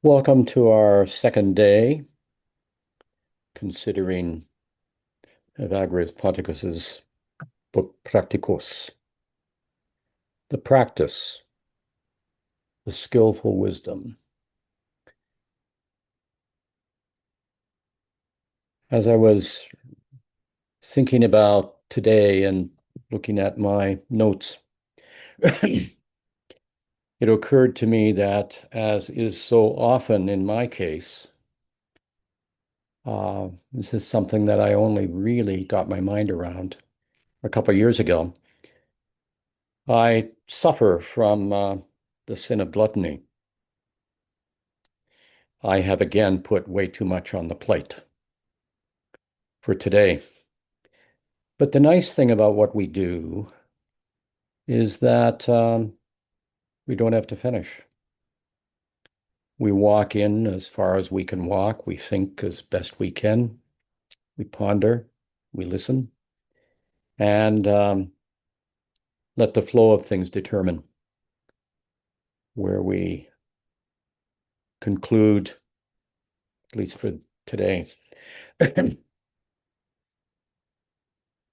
Welcome to our second day, considering Evagrius Ponticus's book Praktikos, the practice, the skillful wisdom. As I was thinking about today and looking at my notes, it occurred to me that, as is so often in my case, this is something that I only really got my mind around a couple of years ago. I suffer from the sin of gluttony. I have again put way too much on the plate for today. But the nice thing about what we do is that we don't have to finish. We walk in as far as we can walk. We think as best we can. We ponder, we listen, and let the flow of things determine where we conclude, at least for today.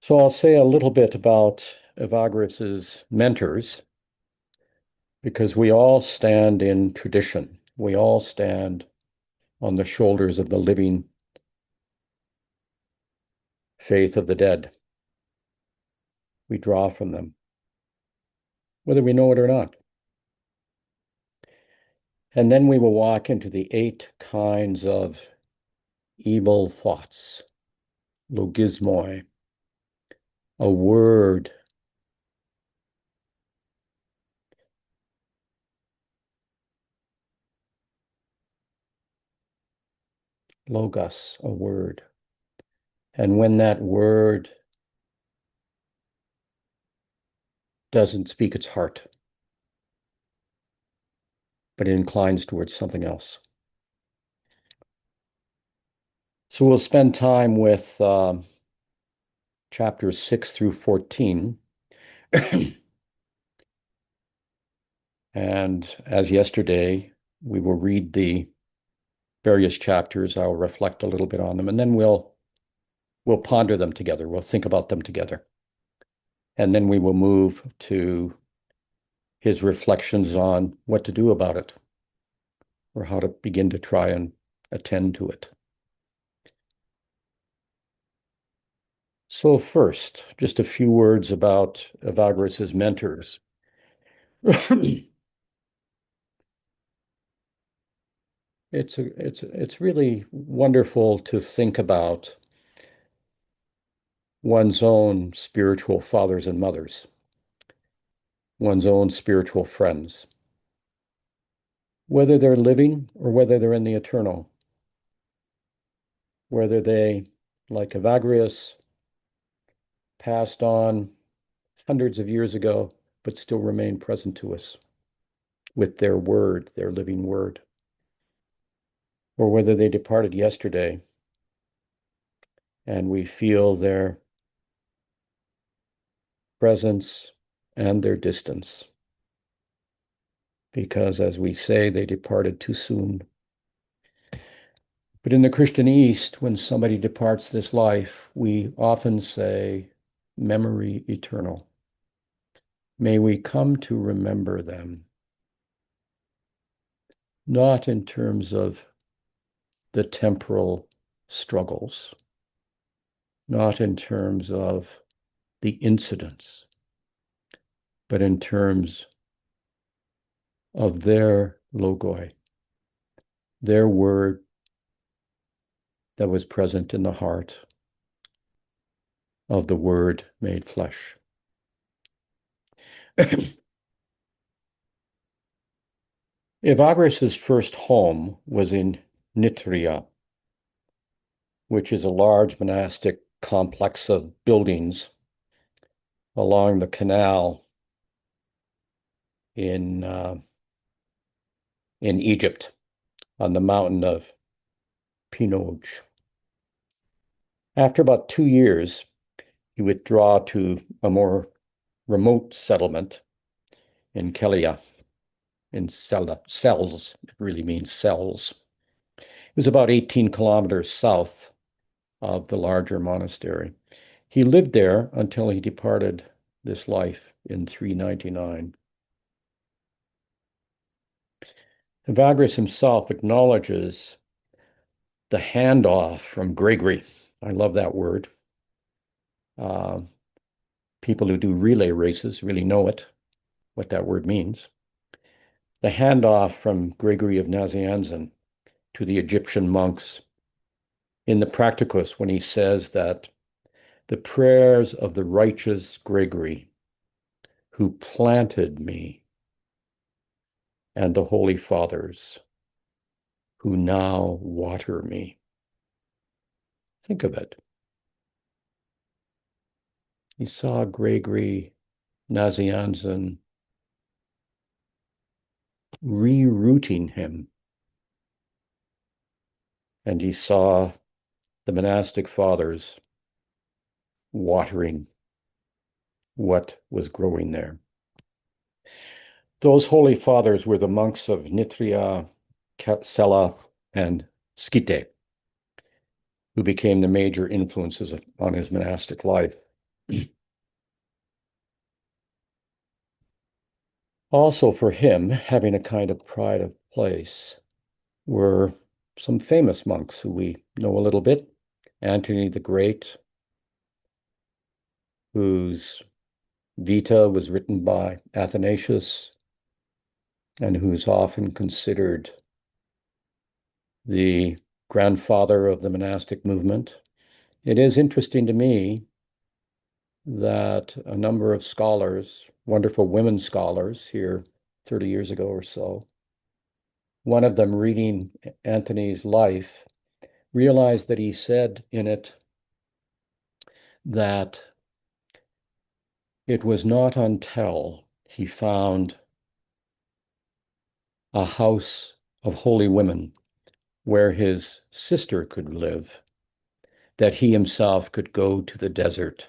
So I'll say a little bit about Evagrius's mentors, because we all stand in tradition. We all stand on the shoulders of the living faith of the dead. We draw from them, whether we know it or not. And then we will walk into the 8 kinds of evil thoughts, logismoi, a word, logos, a word. And when that word doesn't speak its heart, but it inclines towards something else. So we'll spend time with chapters 6 through 14. And as yesterday, we will read the various chapters. I'll reflect a little bit on them, and then we'll ponder them together. We'll think about them together. And then we will move to his reflections on what to do about it, or how to begin to try and attend to it. So first, just a few words about Evagrius's mentors. It's really wonderful to think about one's own spiritual fathers and mothers, one's own spiritual friends, whether they're living or whether they're in the eternal, whether they, like Evagrius, passed on hundreds of years ago, but still remain present to us with their word, their living word, or whether they departed yesterday and we feel their presence and their distance, because, as we say, they departed too soon. But in the Christian East, when somebody departs this life, we often say, memory eternal. May we come to remember them, not in terms of the temporal struggles, not in terms of the incidents, but in terms of their logoi, their word that was present in the heart of the Word made flesh. Evagrius's first home was in Nitria, which is a large monastic complex of buildings along the canal in Egypt, on the mountain of Pinoj. After about 2 years, he withdrew to a more remote settlement in Kelia. in cells. It really means cells. It was about 18 kilometers south of the larger monastery. He lived there until he departed this life in 399. Evagrius himself acknowledges the handoff from Gregory. I love that word. People who do relay races really know it, what that word means. The handoff from Gregory of Nazianzen to the Egyptian monks in the Praktikos when he says that the prayers of the righteous Gregory who planted me and the holy fathers who now water me. Think of it. He saw Gregory Nazianzen rerouting him, and he saw the monastic fathers watering what was growing there. Those holy fathers were the monks of Nitria, Sela, and Skite, who became the major influences on his monastic life. Also for him, having a kind of pride of place, were some famous monks who we know a little bit. Antony the Great, whose Vita was written by Athanasius, and who's often considered the grandfather of the monastic movement. It is interesting to me that a number of scholars, wonderful women scholars here 30 years ago or so, one of them reading Antony's life, realized that he said in it that it was not until he found a house of holy women where his sister could live that he himself could go to the desert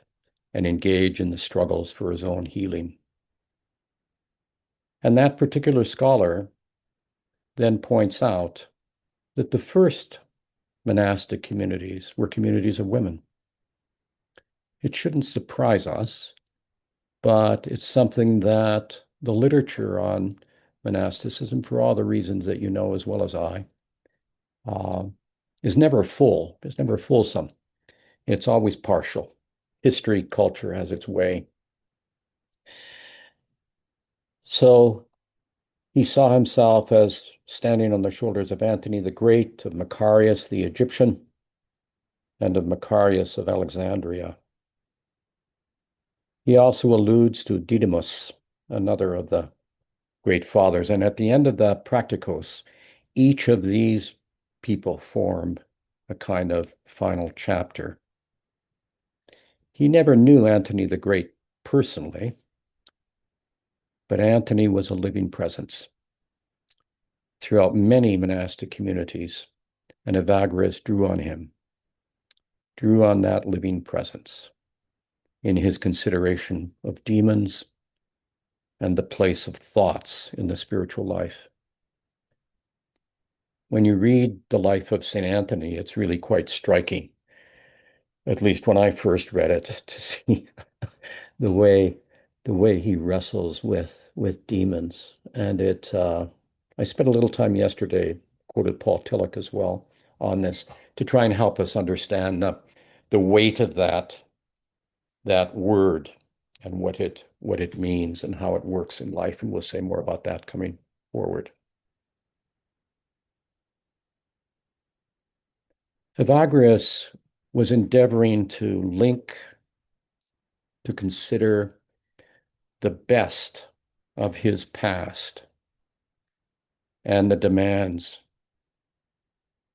and engage in the struggles for his own healing. And that particular scholar then points out that the first monastic communities were communities of women. It shouldn't surprise us, but it's something that the literature on monasticism, for all the reasons that you know as well as I, is never full. It's never fulsome. It's always partial. History, culture has its way. So he saw himself as standing on the shoulders of Antony the Great, of Macarius the Egyptian, and of Macarius of Alexandria. He also alludes to Didymus, another of the great fathers. And at the end of the Praktikos, each of these people form a kind of final chapter. He never knew Antony the Great personally, but Antony was a living presence throughout many monastic communities, and Evagrius drew on him, drew on that living presence in his consideration of demons and the place of thoughts in the spiritual life. When you read the life of St. Anthony, it's really quite striking, at least when I first read it, to see the way he wrestles with demons. And I spent a little time yesterday, quoted Paul Tillich as well on this, to try and help us understand the weight of that word and what it means and how it works in life. And we'll say more about that coming forward. Evagrius was endeavoring to consider the best of his past and the demands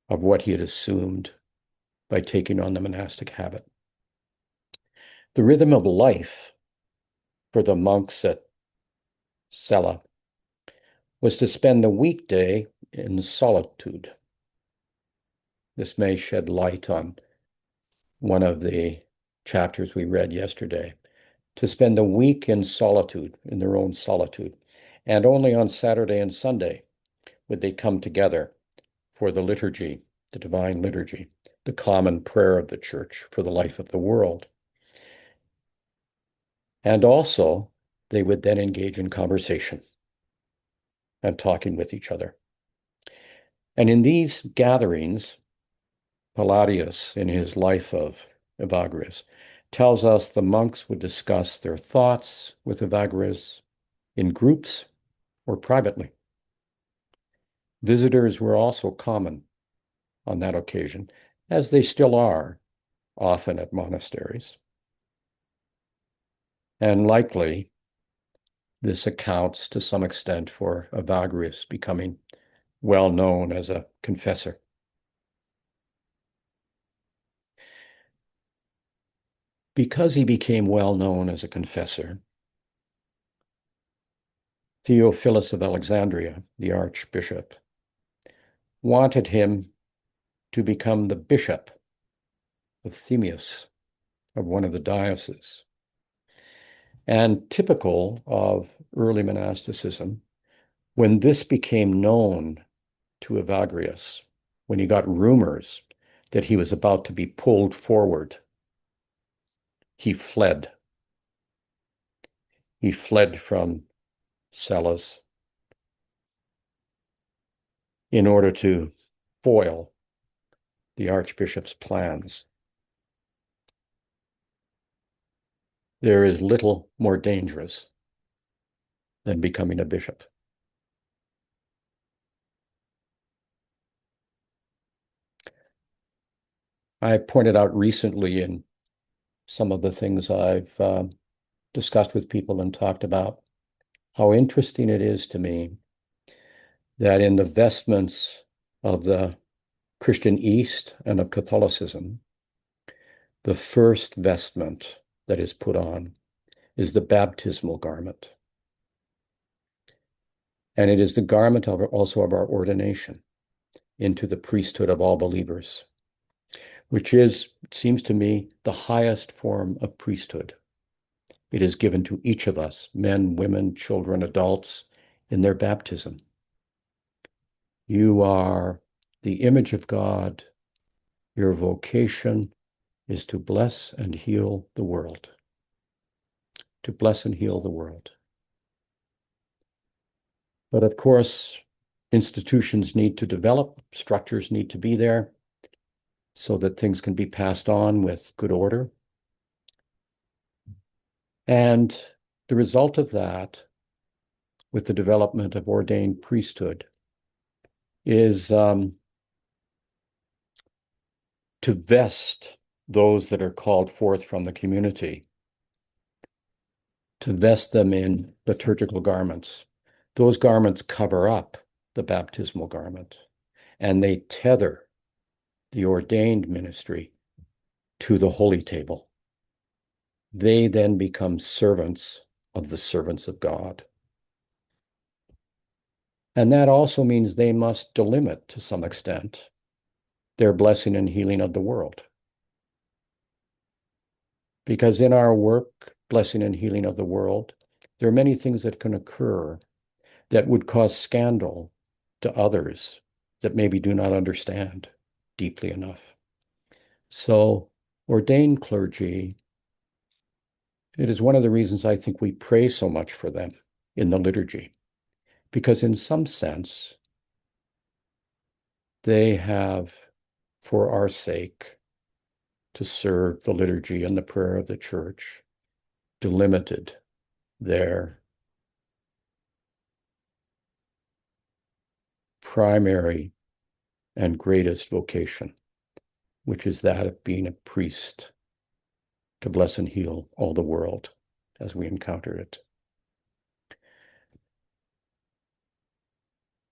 of what he had assumed by taking on the monastic habit. The rhythm of life for the monks at Sela was to spend the weekday in solitude. This may shed light on one of the chapters we read yesterday. To spend the week in solitude, in their own solitude, And only on Saturday and Sunday would they come together for the liturgy, the divine liturgy, the common prayer of the church for the life of the world. And also, they would then engage in conversation and talking with each other. And in these gatherings, Palladius, in his life of Evagrius, tells us the monks would discuss their thoughts with Evagrius in groups or privately. Visitors were also common on that occasion, as they still are often at monasteries. And likely, this accounts to some extent for Evagrius becoming well known as a confessor. Because he became well known as a confessor, Theophilus of Alexandria, the archbishop, wanted him to become the bishop of Themius, of one of the dioceses. And typical of early monasticism, when this became known to Evagrius, when he got rumors that he was about to be pulled forward, he fled. He fled from Celis in order to foil the archbishop's plans. There is little more dangerous than becoming a bishop. I pointed out recently in some of the things I've discussed with people and talked about how interesting it is to me that in the vestments of the Christian East and of Catholicism, the first vestment that is put on is the baptismal garment. And it is the garment also of our ordination into the priesthood of all believers, which is, it seems to me, the highest form of priesthood. It is given to each of us, men, women, children, adults, in their baptism. You are the image of God. Your vocation is to bless and heal the world. To bless and heal the world. But of course, institutions need to develop, structures need to be there so that things can be passed on with good order. And the result of that, with the development of ordained priesthood, is to vest those that are called forth from the community, to vest them in liturgical garments. Those garments cover up the baptismal garment, and they tether the ordained ministry to the holy table. They then become servants of the servants of God. And that also means they must delimit, to some extent, their blessing and healing of the world. Because in our work, blessing and healing of the world, there are many things that can occur that would cause scandal to others that maybe do not understand deeply enough. So ordained clergy, it is one of the reasons I think we pray so much for them in the liturgy, because in some sense, they have, for our sake, to serve the liturgy and the prayer of the church, delimited their primary and greatest vocation, which is that of being a priest to bless and heal all the world as we encounter it.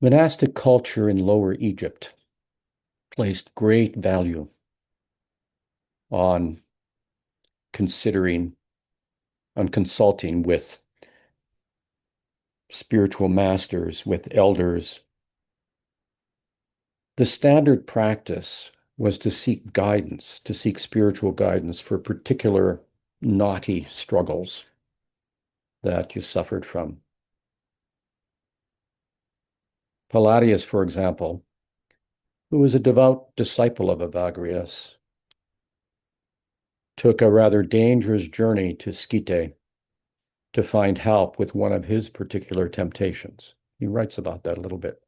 Monastic culture in Lower Egypt placed great value on consulting with spiritual masters, with elders. The standard practice was to seek guidance, to seek spiritual guidance for particular knotty struggles that you suffered from. Palladius, for example, who was a devout disciple of Evagrius, took a rather dangerous journey to Skite to find help with one of his particular temptations. He writes about that a little bit.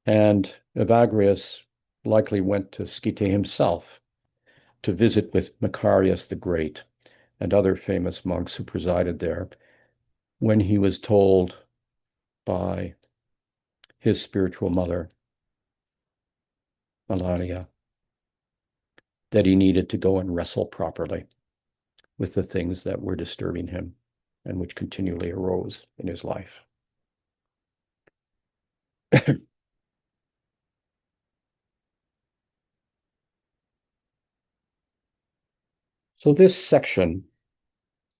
And Evagrius likely went to Skite himself to visit with Macarius the Great and other famous monks who presided there when he was told by his spiritual mother, Melania, that he needed to go and wrestle properly with the things that were disturbing him and which continually arose in his life. So this section,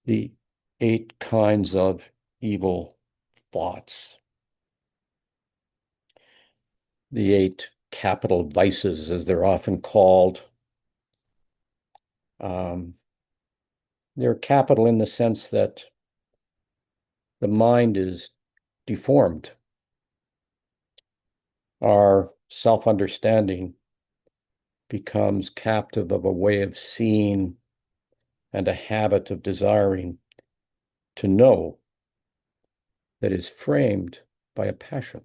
the 8 kinds of evil thoughts, the 8 capital vices, as they're often called, they're capital in the sense that the mind is deformed. Our self-understanding becomes captive of a way of seeing and a habit of desiring to know that is framed by a passion.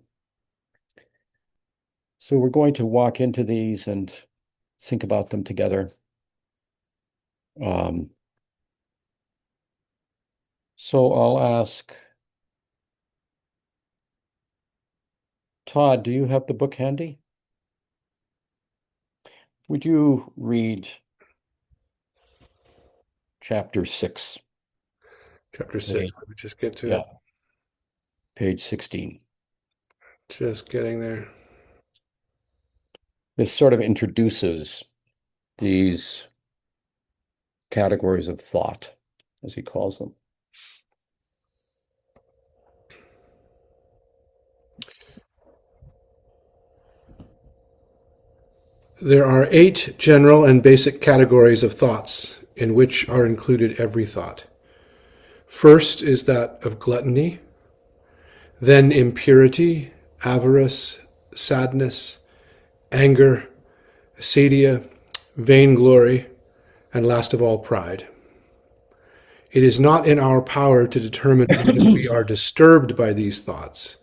So we're going to walk into these and think about them together. So I'll ask Todd, do you have the book handy? Would you read chapter 6? Chapter 6. Page, Let me just get to yeah, it. page 16. Just getting there. This sort of introduces these categories of thought, as he calls them. There are 8 general and basic categories of thoughts, in which are included every thought. First is that of gluttony, then impurity, avarice, sadness, anger, acedia, vainglory, and last of all, pride. It is not in our power to determine whether we are disturbed by these thoughts,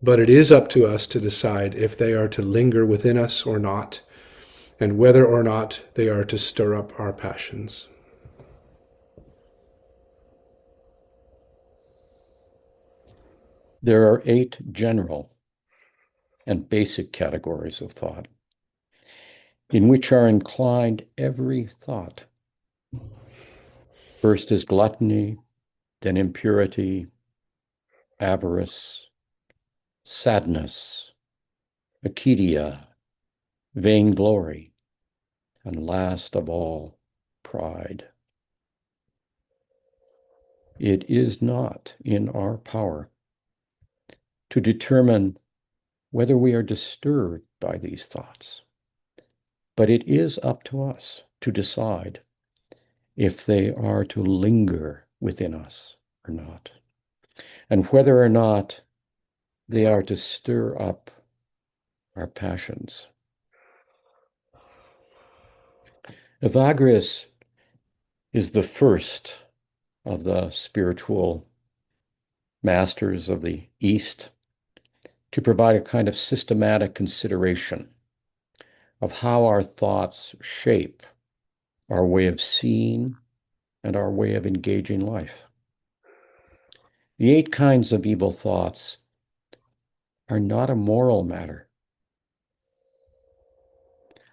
but it is up to us to decide if they are to linger within us or not, and whether or not they are to stir up our passions. There are 8 general and basic categories of thought, in which are inclined every thought. First is gluttony, then impurity, avarice, sadness, acedia, vainglory, and last of all, pride. It is not in our power to determine whether we are disturbed by these thoughts, but it is up to us to decide if they are to linger within us or not, and whether or not they are to stir up our passions. Evagrius is the first of the spiritual masters of the East to provide a kind of systematic consideration of how our thoughts shape our way of seeing and our way of engaging life. The 8 kinds of evil thoughts are not a moral matter,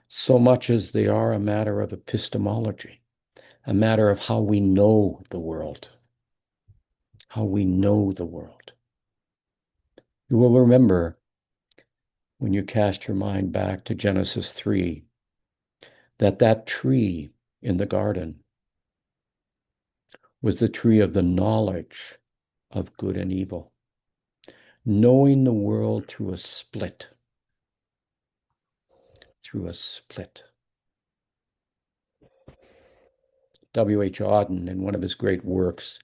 so much as they are a matter of epistemology, a matter of how we know the world, how we know the world. You will remember when you cast your mind back to Genesis 3, that tree in the garden was the tree of the knowledge of good and evil, knowing the world through a split. W.H. Auden, in one of his great works,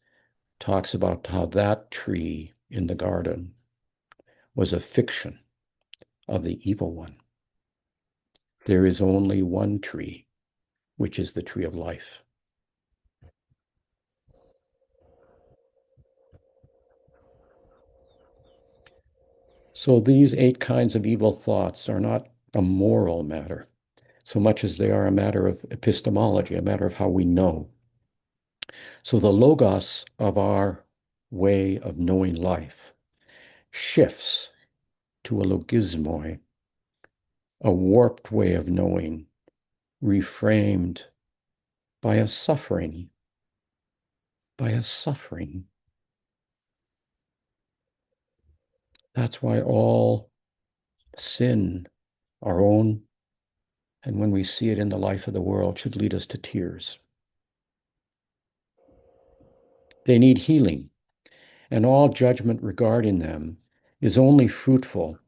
talks about how that tree in the garden was a fiction of the evil one. There is only one tree, which is the tree of life. So these 8 kinds of evil thoughts are not a moral matter, so much as they are a matter of epistemology, a matter of how we know. So the logos of our way of knowing life shifts to a logismoi, a warped way of knowing, reframed by a suffering, That's why all sin, our own, and when we see it in the life of the world, should lead us to tears. They need healing, and all judgment regarding them is only fruitful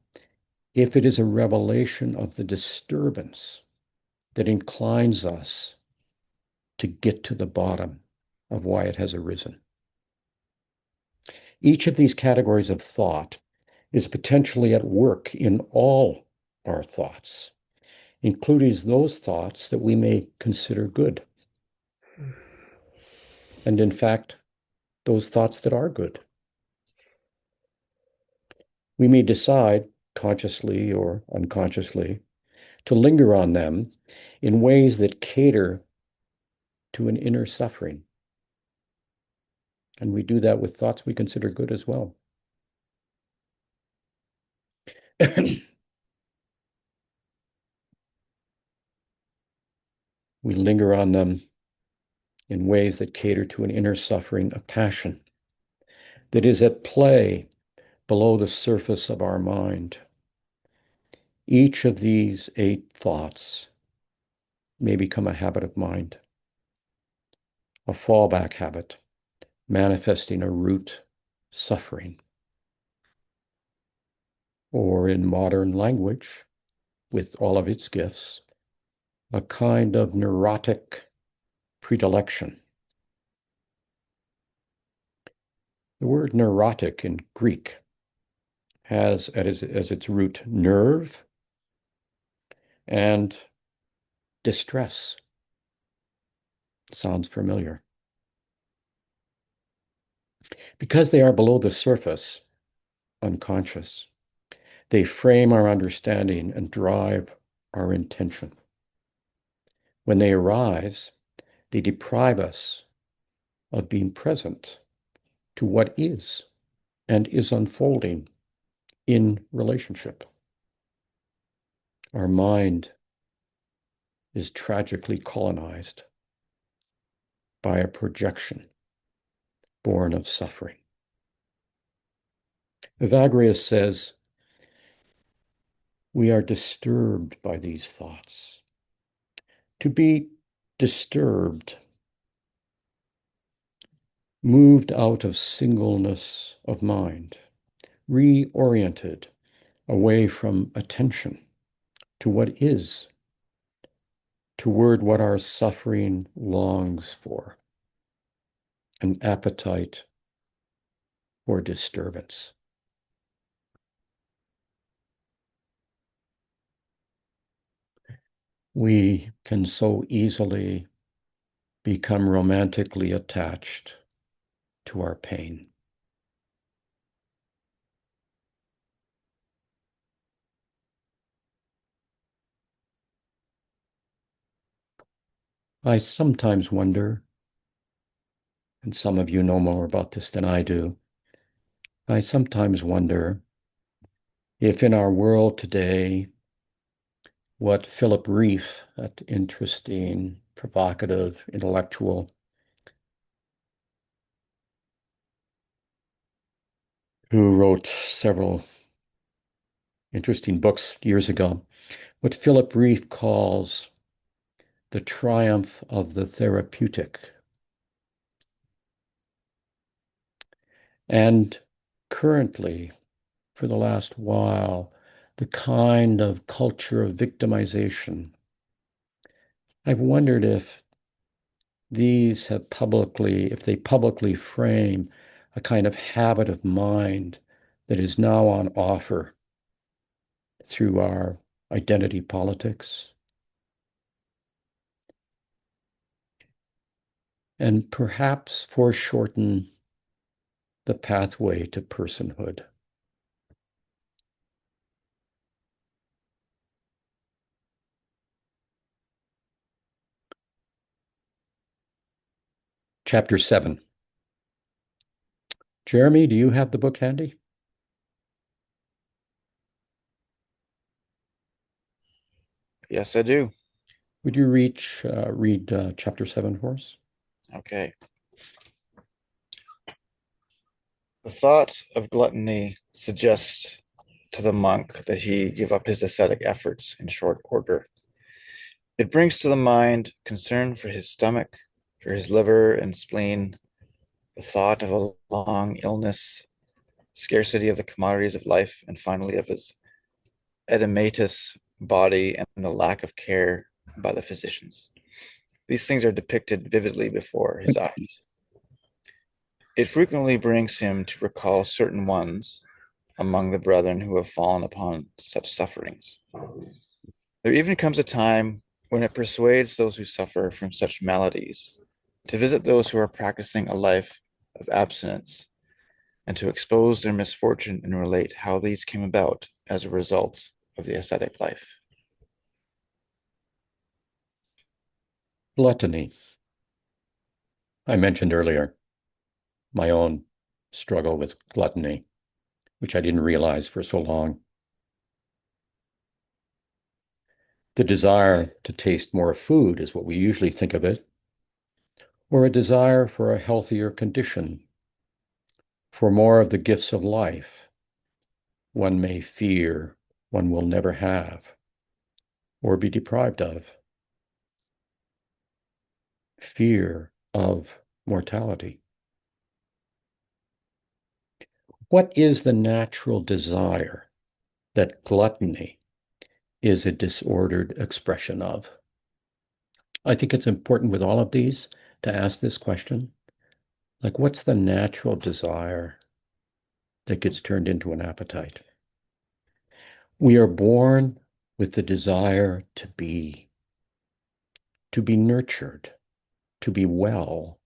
if it is a revelation of the disturbance that inclines us to get to the bottom of why it has arisen. Each of these categories of thought is potentially at work in all our thoughts, including those thoughts that we may consider good. And in fact, those thoughts that are good. We may decide, consciously or unconsciously, to linger on them in ways that cater to an inner suffering. And we do that with thoughts we consider good as well. We linger on them in ways that cater to an inner suffering, a passion that is at play below the surface of our mind. Each of these 8 thoughts may become a habit of mind, a fallback habit, manifesting a root suffering. Or in modern language, with all of its gifts, a kind of neurotic predilection. The word neurotic in Greek has as its root nerve and distress. Sounds familiar. Because they are below the surface, unconscious, they frame our understanding and drive our intention. When they arise, they deprive us of being present to what is and is unfolding in relationship. Our mind is tragically colonized by a projection born of suffering. Evagrius says, we are disturbed by these thoughts. To be disturbed, moved out of singleness of mind, reoriented away from attention to what is, toward what our suffering longs for, an appetite for disturbance. We can so easily become romantically attached to our pain. I sometimes wonder, and some of you know more about this than I do, I sometimes wonder if in our world today, what Philip Rieff, that interesting, provocative, intellectual, who wrote several interesting books years ago, what Philip Rieff calls the triumph of the therapeutic. And currently, for the last while, the kind of culture of victimization. I've wondered if these have publicly, if they publicly frame a kind of habit of mind that is now on offer through our identity politics, and perhaps foreshorten the pathway to personhood. Chapter 7. Jeremy, do you have the book handy? Yes, I do. Would you read chapter 7 for us? Okay. The thought of gluttony suggests to the monk that he give up his ascetic efforts in short order. It brings to the mind concern for his stomach, for his liver and spleen, the thought of a long illness, scarcity of the commodities of life, and finally of his edematous body and the lack of care by the physicians. These things are depicted vividly before his eyes. It frequently brings him to recall certain ones among the brethren who have fallen upon such sufferings. There even comes a time when it persuades those who suffer from such maladies to visit those who are practicing a life of abstinence and to expose their misfortune and relate how these came about as a result of the ascetic life. Gluttony. I mentioned earlier my own struggle with gluttony, which I didn't realize for so long. The desire to taste more food is what we usually think of it, or a desire for a healthier condition, for more of the gifts of life one may fear one will never have or be deprived of. Fear of mortality. What is the natural desire that gluttony is a disordered expression of? I think it's important with all of these to ask this question. Like, what's the natural desire that gets turned into an appetite? We are born with the desire to be nurtured, to be well,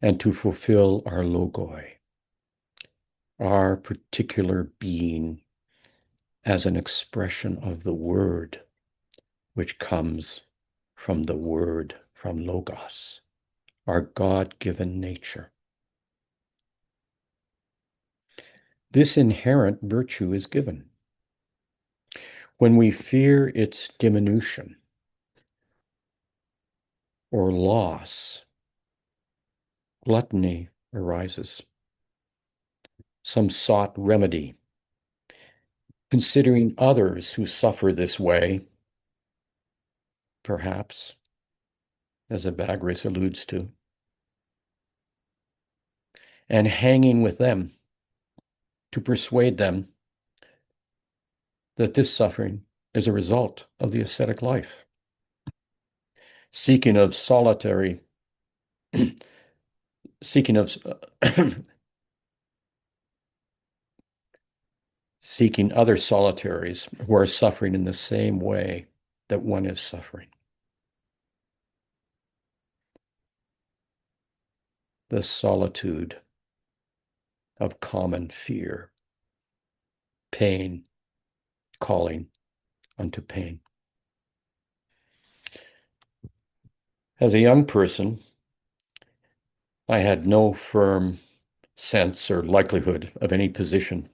and to fulfill our logoi, our particular being as an expression of the word, which comes from the word, from logos, our God-given nature. This inherent virtue is given. When we fear its diminution or loss, gluttony arises. Some sought remedy, considering others who suffer this way, perhaps, as Evagrius alludes to, and hanging with them to persuade them that this suffering is a result of the ascetic life. Seeking of solitary, seeking of seeking other solitaries who are suffering in the same way that one is suffering. The solitude of common fear, pain calling unto pain. As a young person, I had no firm sense or likelihood of any position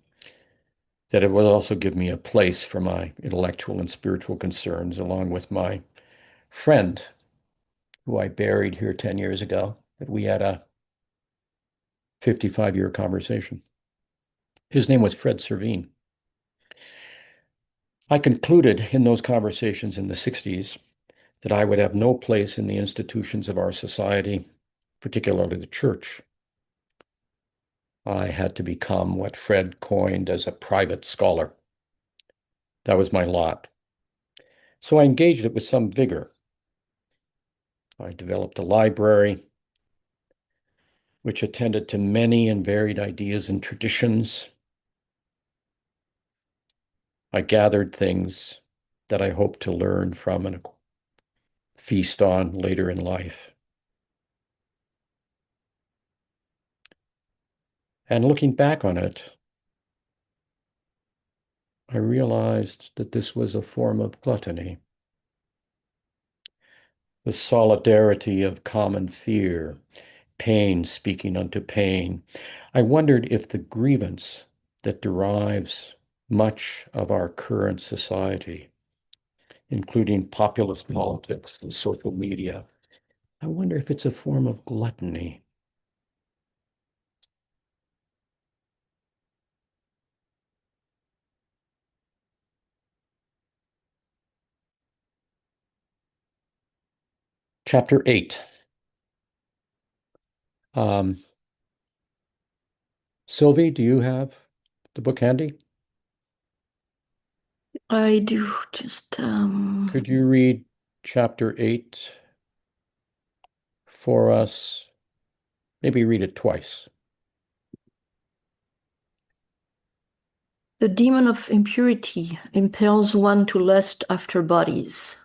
that it would also give me a place for my intellectual and spiritual concerns, along with my friend, who I buried here 10 years ago, that we had a 55-year conversation. His name was Fred Servine. I concluded in those conversations in the 60s that I would have no place in the institutions of our society, particularly the church. I had to become what Fred coined as a private scholar. That was my lot. So I engaged it with some vigor. I developed a library which attended to many and varied ideas and traditions. I gathered things that I hoped to learn from and feast on later in life. And looking back on it, I realized that this was a form of gluttony. The solidarity of common fear, pain speaking unto pain. I wondered if the grievance that derives much of our current society, including populist politics and social media, I wonder if it's a form of gluttony. Chapter 8. Sylvie, do you have the book handy? I do. Just Could you read chapter 8 for us? Maybe read it twice. The demon of impurity impels one to lust after bodies.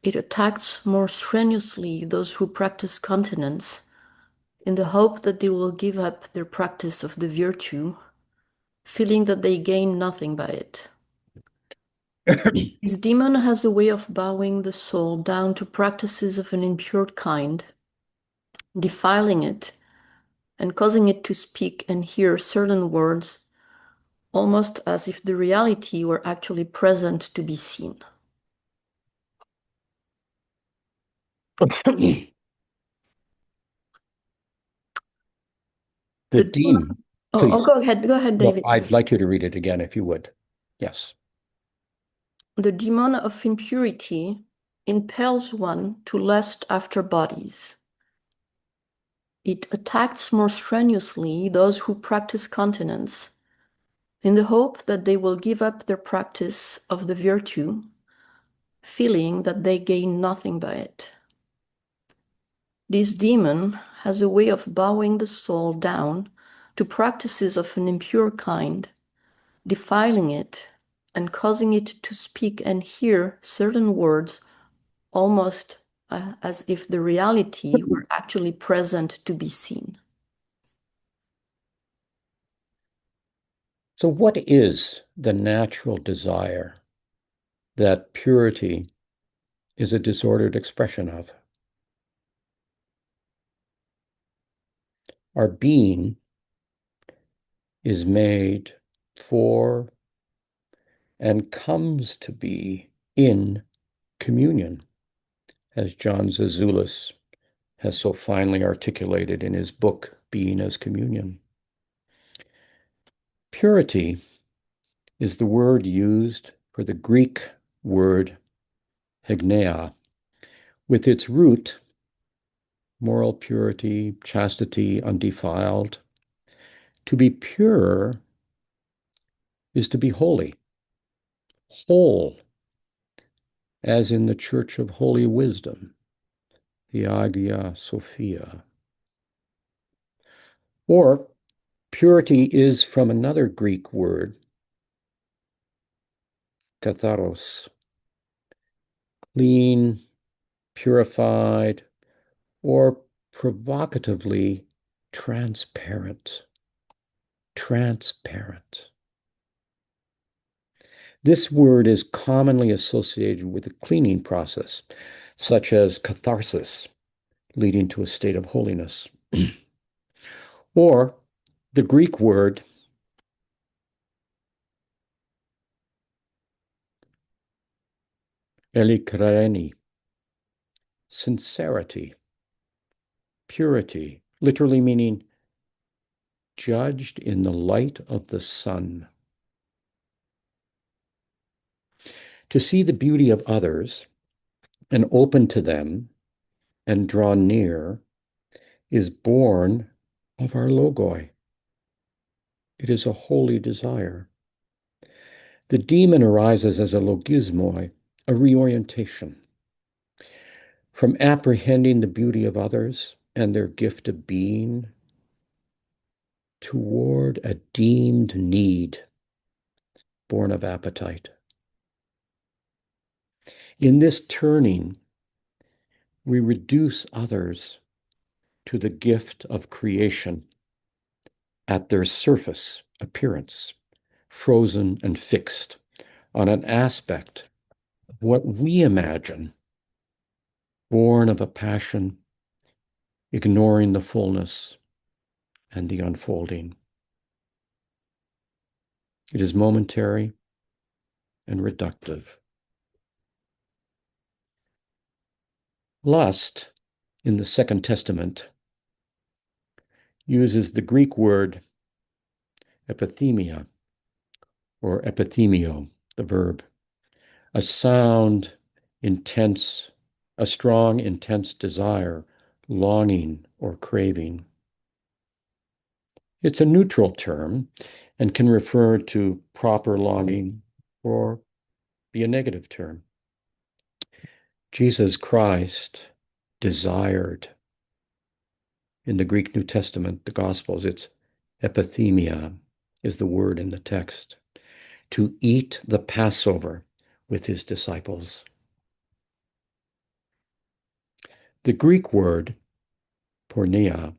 It attacks more strenuously those who practice continence, in the hope that they will give up their practice of the virtue, feeling that they gain nothing by it. This demon has a way of bowing the soul down to practices of an impure kind, defiling it, and causing it to speak and hear certain words, almost as if the reality were actually present to be seen. The demon. Oh, go ahead, David. No, I'd like you to read it again if you would. Yes. The demon of impurity impels one to lust after bodies. It attacks more strenuously those who practice continence, in the hope that they will give up their practice of the virtue, feeling that they gain nothing by it. This demon has a way of bowing the soul down to practices of an impure kind, defiling it and causing it to speak and hear certain words, almost as if the reality were actually present to be seen. So what is the natural desire that purity is a disordered expression of? Our being is made for and comes to be in communion, as John Zazoulis has so finely articulated in his book, Being as Communion. Purity is the word used for the Greek word hegneia, with its root, moral purity, chastity, undefiled. To be pure is to be holy, whole, as in the Church of Holy Wisdom, the Hagia Sophia. Or purity is from another Greek word, katharos, clean, purified, or provocatively transparent. Transparent. This word is commonly associated with the cleaning process, such as catharsis, leading to a state of holiness. Or the Greek word elikirene, sincerity, purity, literally meaning judged in the light of the sun. To see the beauty of others and open to them and draw near is born of our logoi. It is a holy desire. The demon arises as a logismoi, a reorientation. from apprehending the beauty of others and their gift of being toward a deemed need born of appetite. In this turning, we reduce others to the gift of creation at their surface appearance, frozen and fixed on an aspect of what we imagine, born of a passion, ignoring the fullness and the unfolding. It is momentary and reductive. Lust, in the Second Testament, uses the Greek word epithemia, or epithemio, the verb, a sound, intense, a strong, intense desire, longing, or craving. It's a neutral term and can refer to proper longing or be a negative term. Jesus Christ desired. In the Greek New Testament, the Gospels, it's epithemia is the word in the text, to eat the Passover with his disciples. The Greek word porneia,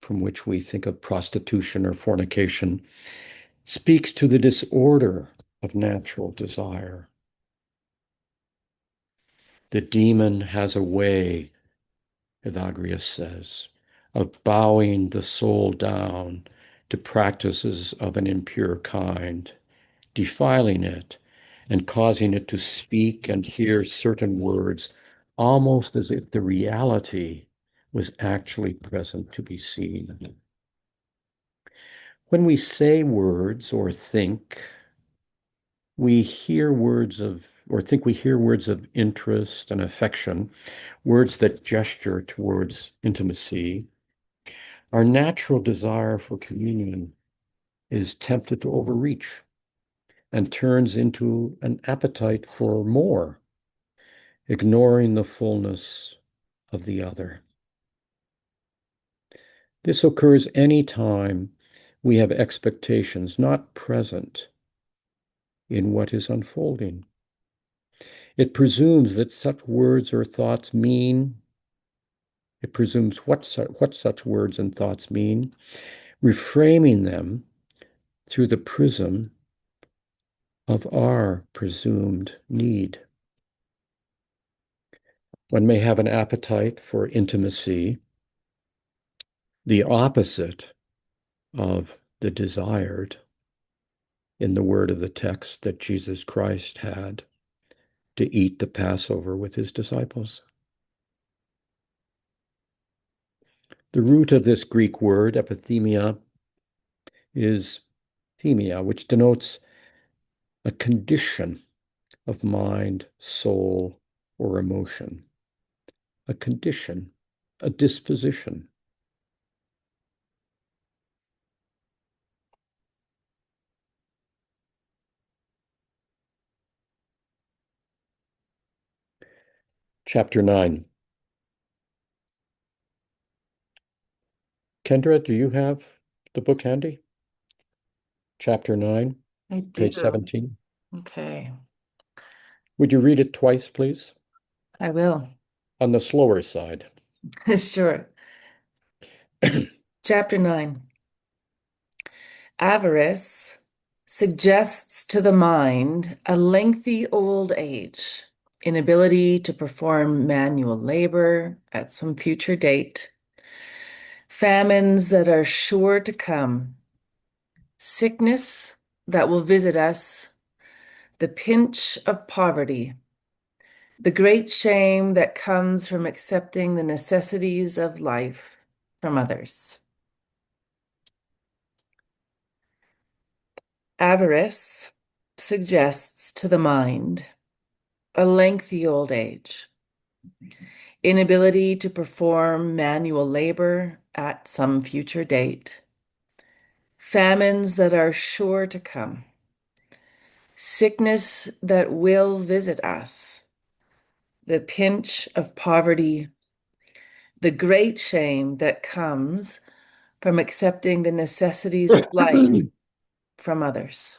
from which we think of prostitution or fornication, speaks to the disorder of natural desire. The demon has a way, Evagrius says, of bowing the soul down to practices of an impure kind, defiling it and causing it to speak and hear certain words almost as if the reality was actually present to be seen. When we say words or think, we hear words of, or think we hear words of interest and affection, words that gesture towards intimacy. Our natural desire for communion is tempted to overreach and turns into an appetite for more, ignoring the fullness of the other. This occurs any time we have expectations not present in what is unfolding. It presumes that such words or thoughts mean, it presumes what such words and thoughts mean, reframing them through the prism of our presumed need. One may have an appetite for intimacy, the opposite of the desired in the word of the text that Jesus Christ had to eat the Passover with his disciples. The root of this Greek word, epithemia, is themia, which denotes a condition of mind, soul, or emotion. A condition, a disposition. Chapter 9. Kendra, do you have the book handy? Chapter 9, I do. page 17. Okay, Would you read it twice, please? I will. On the slower side. Sure. Chapter 9. Avarice suggests to the mind a lengthy old age, inability to perform manual labor at some future date, famines that are sure to come, sickness that will visit us, the pinch of poverty, the great shame that comes from accepting the necessities of life from others. Avarice suggests to the mind a lengthy old age, inability to perform manual labor at some future date, famines that are sure to come, sickness that will visit us, the pinch of poverty, the great shame that comes from accepting the necessities of life from others.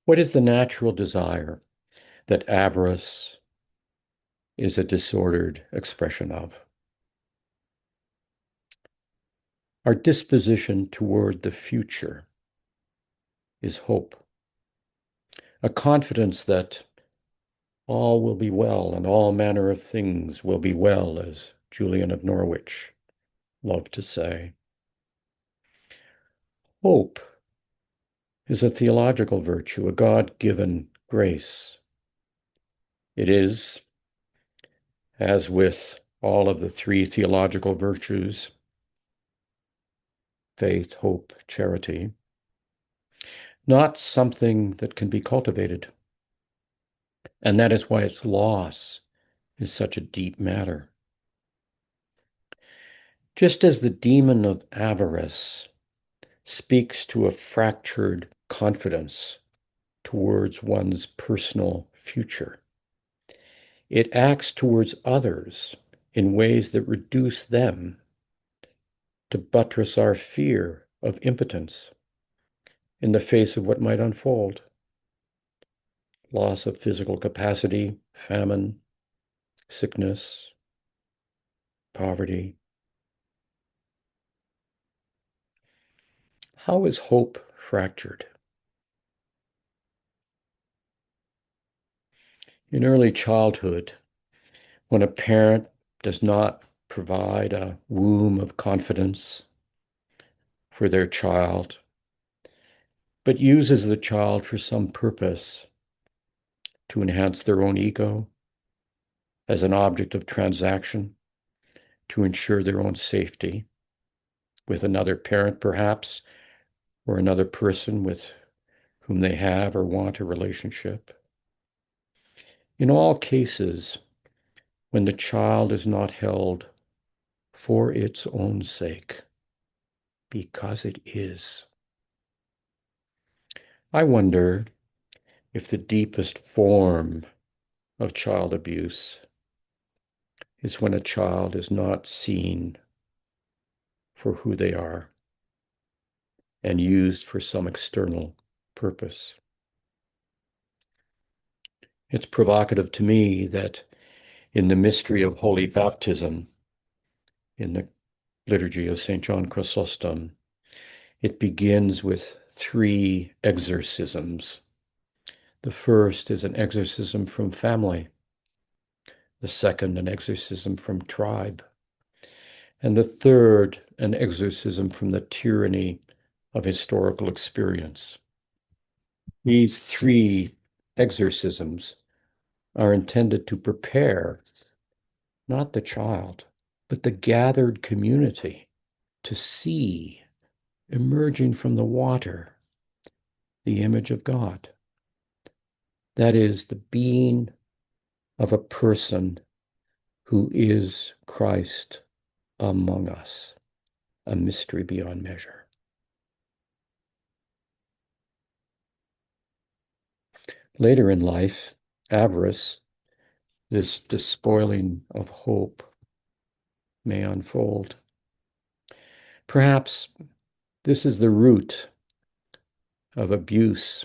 What is the natural desire that avarice is a disordered expression of? Our disposition toward the future is hope, a confidence that all will be well and all manner of things will be well, as Julian of Norwich loved to say. Hope is a theological virtue, a God-given grace. It is, as with all of the three theological virtues, faith, hope, charity, not something that can be cultivated. And that is why its loss is such a deep matter. Just as the demon of avarice speaks to a fractured confidence towards one's personal future, it acts towards others in ways that reduce them to buttress our fear of impotence in the face of what might unfold. Loss of physical capacity, famine, sickness, poverty. How is hope fractured? In early childhood, when a parent does not provide a womb of confidence for their child, but uses the child for some purpose to enhance their own ego as an object of transaction, to ensure their own safety with another parent, perhaps, or another person with whom they have or want a relationship. In all cases, when the child is not held for its own sake, because it is. I wonder if the deepest form of child abuse is when a child is not seen for who they are and used for some external purpose. It's provocative to me that in the mystery of holy baptism, in the liturgy of St. John Chrysostom, it begins with 3 exorcisms. The first is an exorcism from family, the second, an exorcism from tribe, and the third, an exorcism from the tyranny of historical experience. These 3 exorcisms are intended to prepare not the child, but the gathered community to see, emerging from the water, the image of God. That is, the being of a person who is Christ among us, a mystery beyond measure. Later in life, avarice, this despoiling of hope, may unfold. Perhaps this is the root of abuse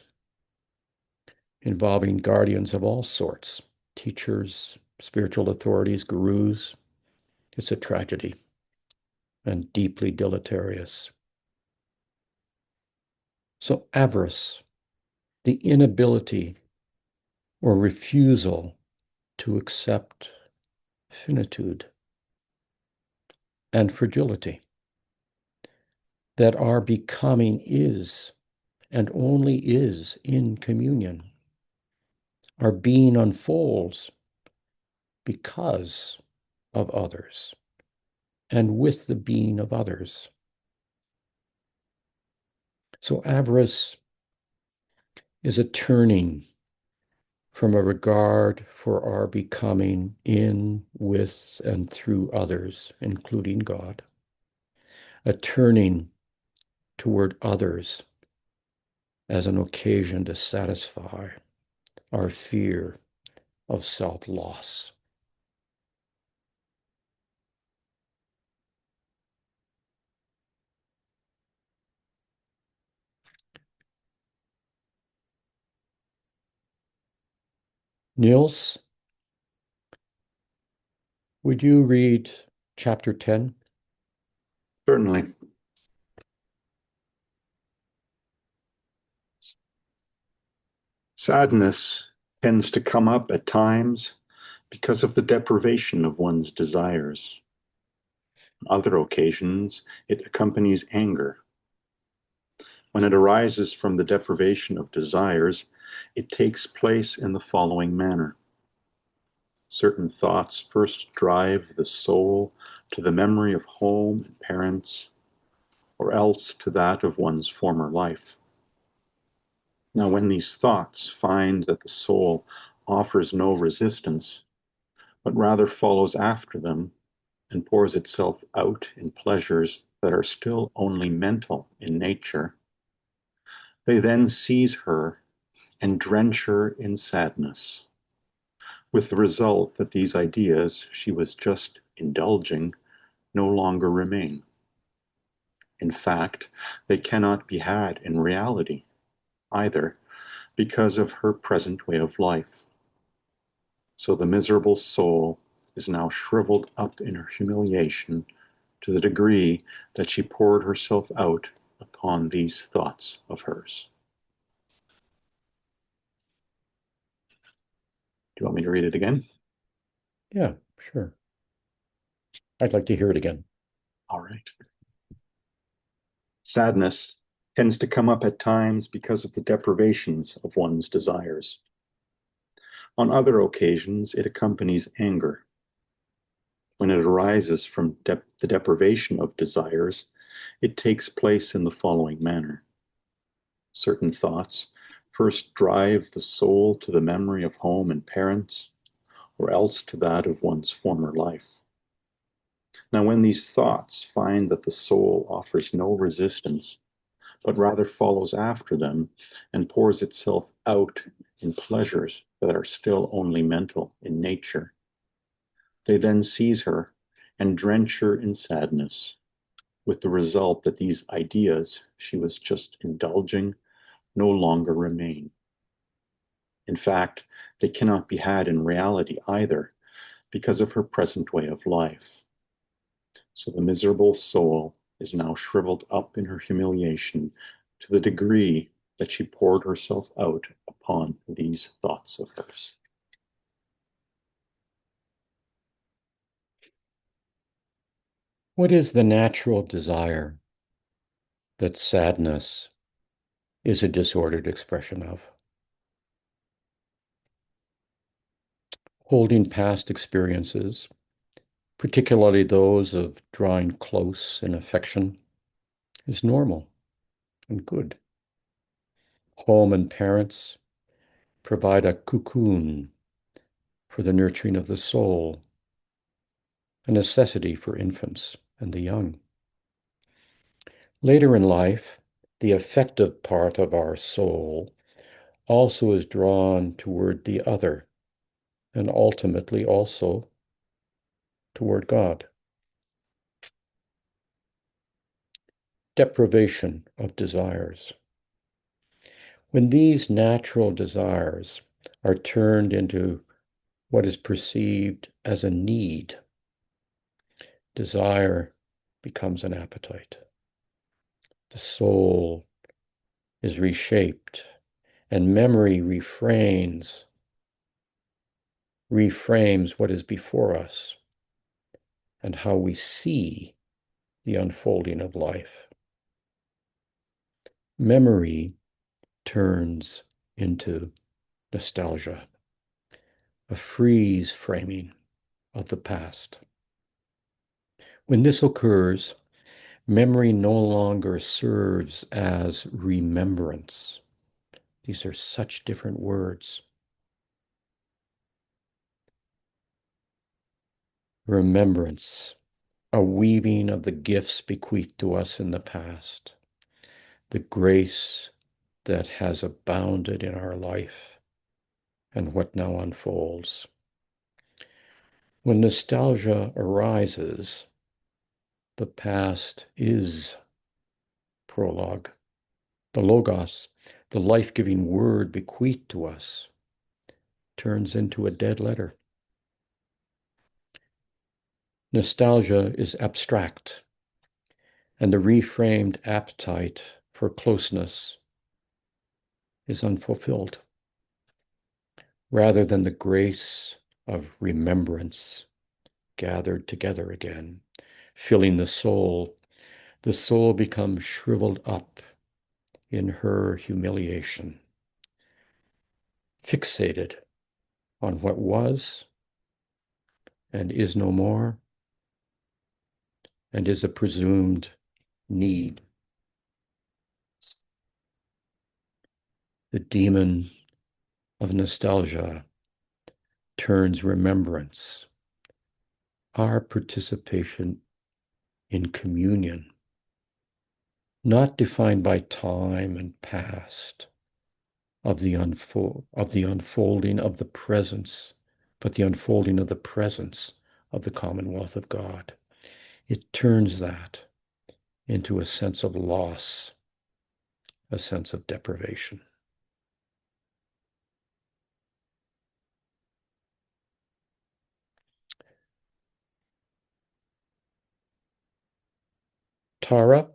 involving guardians of all sorts, teachers, spiritual authorities, gurus. It's a tragedy and deeply deleterious. So avarice, the inability or refusal to accept finitude and fragility, that our becoming is and only is in communion. Our being unfolds because of others and with the being of others. So avarice is a turning from a regard for our becoming in, with, and through others, including God, a turning toward others as an occasion to satisfy our fear of self-loss. Niels, would you read chapter 10? Certainly. Sadness tends to come up at times because of the deprivation of one's desires. On other occasions, it accompanies anger. When it arises from the deprivation of desires, it takes place in the following manner. Certain thoughts first drive the soul to the memory of home and parents, or else to that of one's former life. Now, when these thoughts find that the soul offers no resistance, but rather follows after them and pours itself out in pleasures that are still only mental in nature, they then seize her and drench her in sadness, with the result that these ideas she was just indulging no longer remain. In fact, they cannot be had in reality either, because of her present way of life. So the miserable soul is now shriveled up in her humiliation to the degree that she poured herself out upon these thoughts of hers. Do you want me to read it again? Yeah, sure. I'd like to hear it again. All right. Sadness tends to come up at times because of the deprivations of one's desires. On other occasions, it accompanies anger. When it arises from the deprivation of desires, it takes place in the following manner. Certain thoughts first drive the soul to the memory of home and parents, or else to that of one's former life. Now, when these thoughts find that the soul offers no resistance, but rather follows after them and pours itself out in pleasures that are still only mental in nature, they then seize her and drench her in sadness, with the result that these ideas she was just indulging no longer remain. In fact, they cannot be had in reality either, because of her present way of life. So the miserable soul is now shriveled up in her humiliation to the degree that she poured herself out upon these thoughts of hers. What is the natural desire that sadness is a disordered expression of? Holding past experiences, particularly those of drawing close in affection, is normal and good. Home and parents provide a cocoon for the nurturing of the soul, a necessity for infants and the young. Later in life, the affective part of our soul also is drawn toward the other, and ultimately also toward God. Deprivation of desires. When these natural desires are turned into what is perceived as a need, desire becomes an appetite. The soul is reshaped, and memory reframes what is before us and how we see the unfolding of life. Memory turns into nostalgia, a freeze framing of the past. When this occurs, memory no longer serves as remembrance. These are such different words. remembrance, a weaving of the gifts bequeathed to us in the past, the grace that has abounded in our life and what now unfolds. When nostalgia arises, the past is prologue. The Logos, the life-giving word bequeathed to us, turns into a dead letter. Nostalgia is abstract, and the reframed appetite for closeness is unfulfilled, rather than the grace of remembrance gathered together again, filling the soul becomes shriveled up in her humiliation, fixated on what was and is no more, and is a presumed need. The demon of nostalgia turns remembrance, our participation in communion, not defined by time and past, of the unfolding of the presence, but the unfolding of the presence of the commonwealth of God. It turns that into a sense of loss, a sense of deprivation. Tara,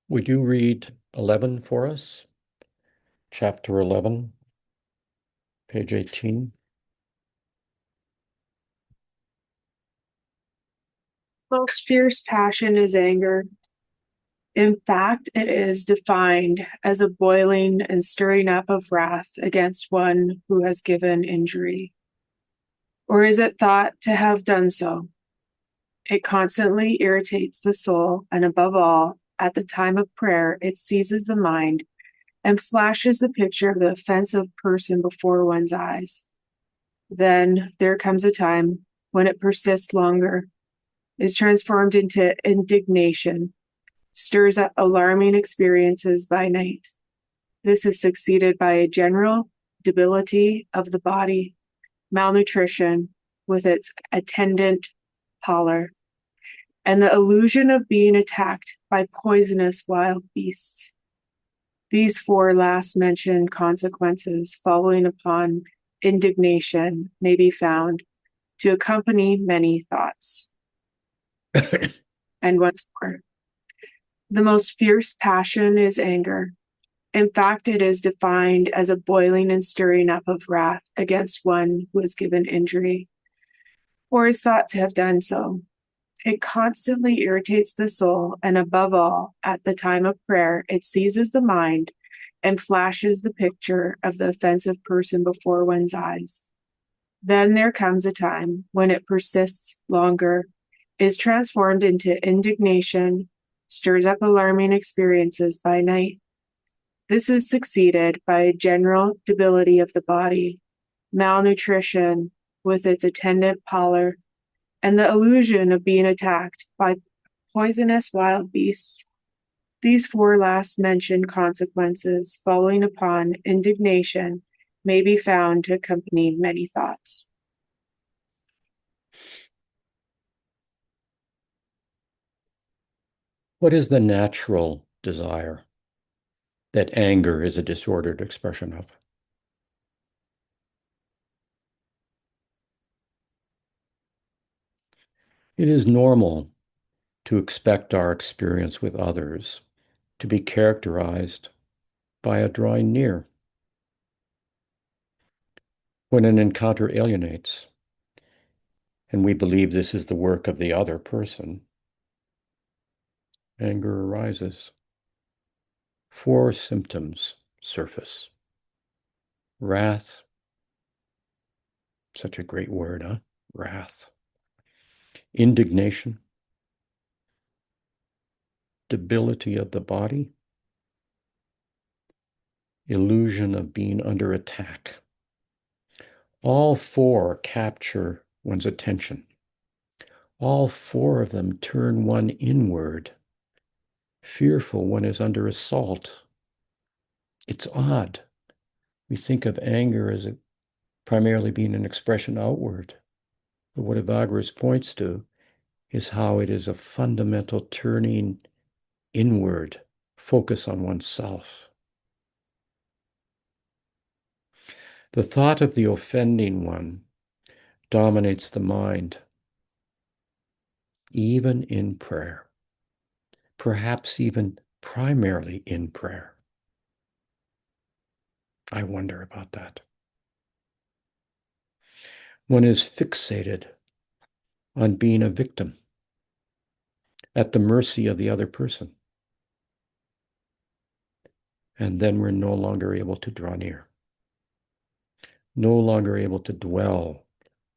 would you read 11 for us? Chapter 11, page 18. Most fierce passion is anger. In fact, it is defined as a boiling and stirring up of wrath against one who has given injury. Or is it thought to have done so? It constantly irritates the soul, and above all, at the time of prayer, it seizes the mind and flashes the picture of the offensive person before one's eyes. Then there comes a time when it persists longer, is transformed into indignation, stirs up alarming experiences by night. This is succeeded by a general debility of the body, malnutrition with its attendant pallor, and the illusion of being attacked by poisonous wild beasts. These four last mentioned consequences following upon indignation may be found to accompany many thoughts. And once more, the most fierce passion is anger. In fact, it is defined as a boiling and stirring up of wrath against one who has given injury, or is thought to have done so. It constantly irritates the soul, and above all, at the time of prayer, it seizes the mind and flashes the picture of the offensive person before one's eyes. Then there comes a time when it persists longer, is transformed into indignation, stirs up alarming experiences by night. This is succeeded by a general debility of the body, malnutrition with its attendant pallor, and the illusion of being attacked by poisonous wild beasts. These four last mentioned consequences following upon indignation may be found to accompany many thoughts. What is the natural desire that anger is a disordered expression of? It is normal to expect our experience with others to be characterized by a drawing near. When an encounter alienates, and we believe this is the work of the other person, anger arises. Four symptoms surface. Wrath, such a great word, huh? Wrath. Indignation, debility of the body, illusion of being under attack. All four capture one's attention All four of them turn one inward. Fearful one is under assault. It's odd. We think of anger as primarily being an expression outward. But what Evagrius points to is how it is a fundamental turning inward, focus on oneself. The thought of the offending one dominates the mind, even in prayer, perhaps even primarily in prayer. I wonder about that. One is fixated on being a victim, at the mercy of the other person. And then we're no longer able to draw near, no longer able to dwell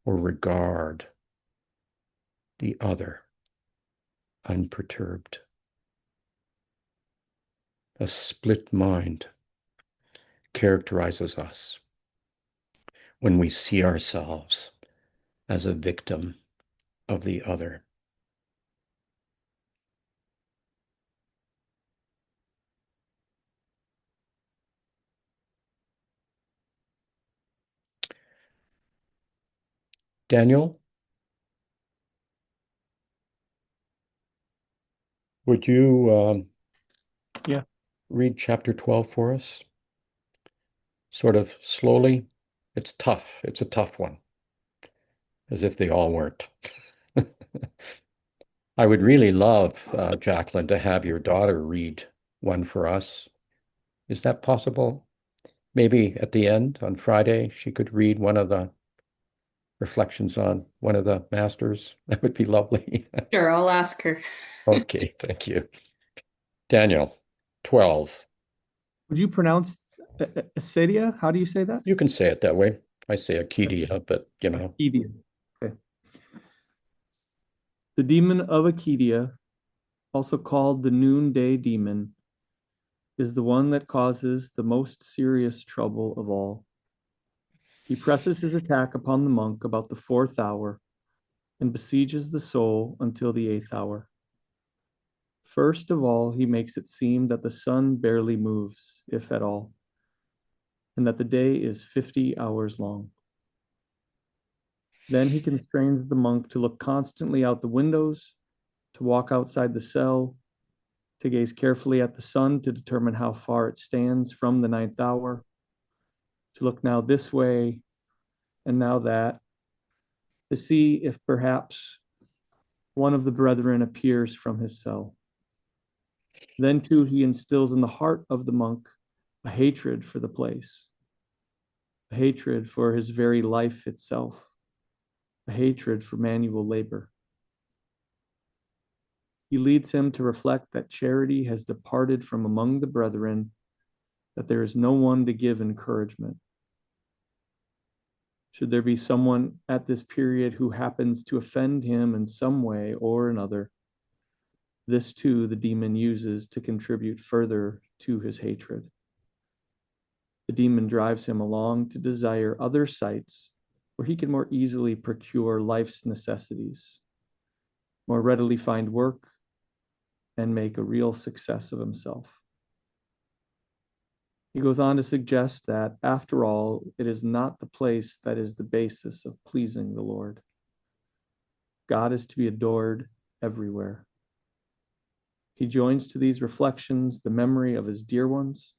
or regard the other unperturbed. A split mind characterizes us when we see ourselves as a victim of the other. Daniel, would you read chapter 12 for us? Sort of slowly. It's tough. It's a tough one, as if they all weren't. I would really love, Jacqueline, to have your daughter read one for us. Is that possible? Maybe at the end on Friday, she could read one of the reflections on one of the masters. That would be lovely. Sure, I'll ask her. Okay, thank you. Daniel, 12. Would you pronounce acedia? How do you say that? You can say it that way. I say Acedia, but you know. Acedia. Okay. The demon of Acedia, also called the noonday demon, is the one that causes the most serious trouble of all. He presses his attack upon the monk about the 4th hour and besieges the soul until the 8th hour. First of all, he makes it seem that the sun barely moves, if at all, and that the day is 50 hours long. Then he constrains the monk to look constantly out the windows, to walk outside the cell, to gaze carefully at the sun to determine how far it stands from the 9th hour, to look now this way and now that, to see if perhaps one of the brethren appears from his cell. Then too he instills in the heart of the monk a hatred for the place, a hatred for his very life itself, a hatred for manual labor. He leads him to reflect that charity has departed from among the brethren, that there is no one to give encouragement. Should there be someone at this period who happens to offend him in some way or another, this too the demon uses to contribute further to his hatred. The demon drives him along to desire other sites where he can more easily procure life's necessities, more readily find work, and make a real success of himself. He goes on to suggest that, after all, it is not the place that is the basis of pleasing the Lord. God is to be adored everywhere. He joins to these reflections the memory of his dear ones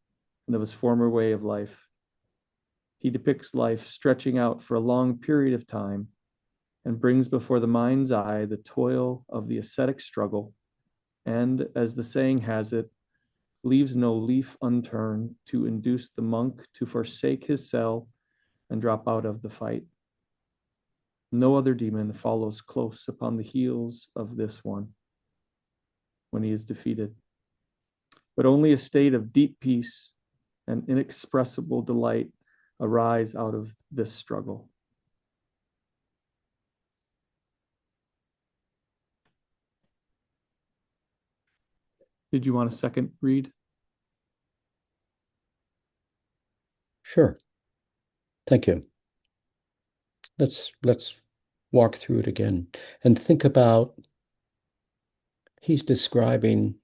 and of his former way of life. He depicts life stretching out for a long period of time and brings before the mind's eye the toil of the ascetic struggle, and, as the saying has it, leaves no leaf unturned to induce the monk to forsake his cell and drop out of the fight. No other demon follows close upon the heels of this one when he is defeated, but only a state of deep peace and inexpressible delight arise out of this struggle. Did you want a second read? Sure. Thank you. Let's walk through it again and think about, he's describing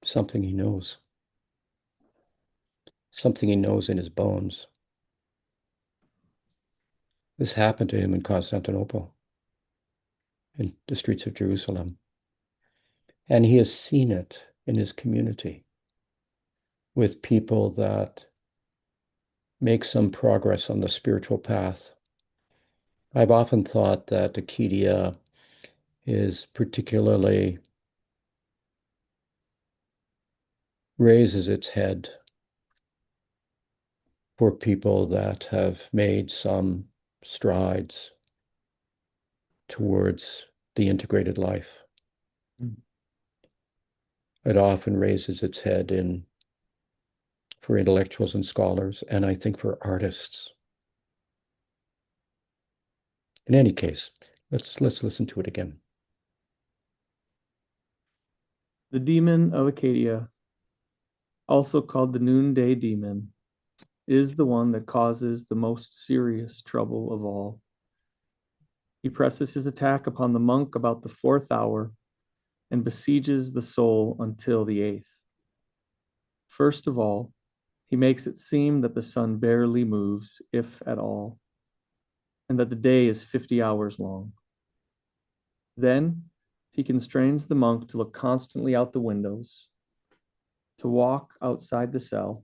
something he knows, something he knows in his bones. This happened to him in Constantinople, in the streets of Jerusalem. And he has seen it in his community with people that make some progress on the spiritual path. I've often thought that Acedia is particularly raises its head for people that have made some strides towards the integrated life. It often raises its head for intellectuals and scholars, and I think for artists. In any case, let's listen to it again. The demon of Acadia, also called the noonday demon, is the one that causes the most serious trouble of all. He presses his attack upon the monk about the 4th hour and besieges the soul until the 8th. First of all, he makes it seem that the sun barely moves, if at all, and that the day is 50 hours long. Then he constrains the monk to look constantly out the windows, to walk outside the cell,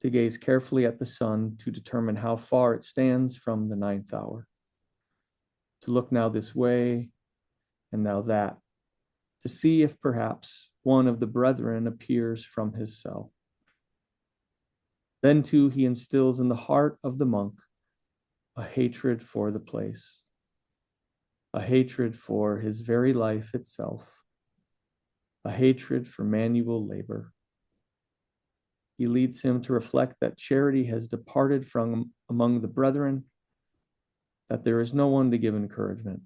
to gaze carefully at the sun to determine how far it stands from the 9th hour, to look now this way and now that, to see if perhaps one of the brethren appears from his cell. Then too he instills in the heart of the monk a hatred for the place, a hatred for his very life itself, a hatred for manual labor. He leads him to reflect that charity has departed from among the brethren, that there is no one to give encouragement.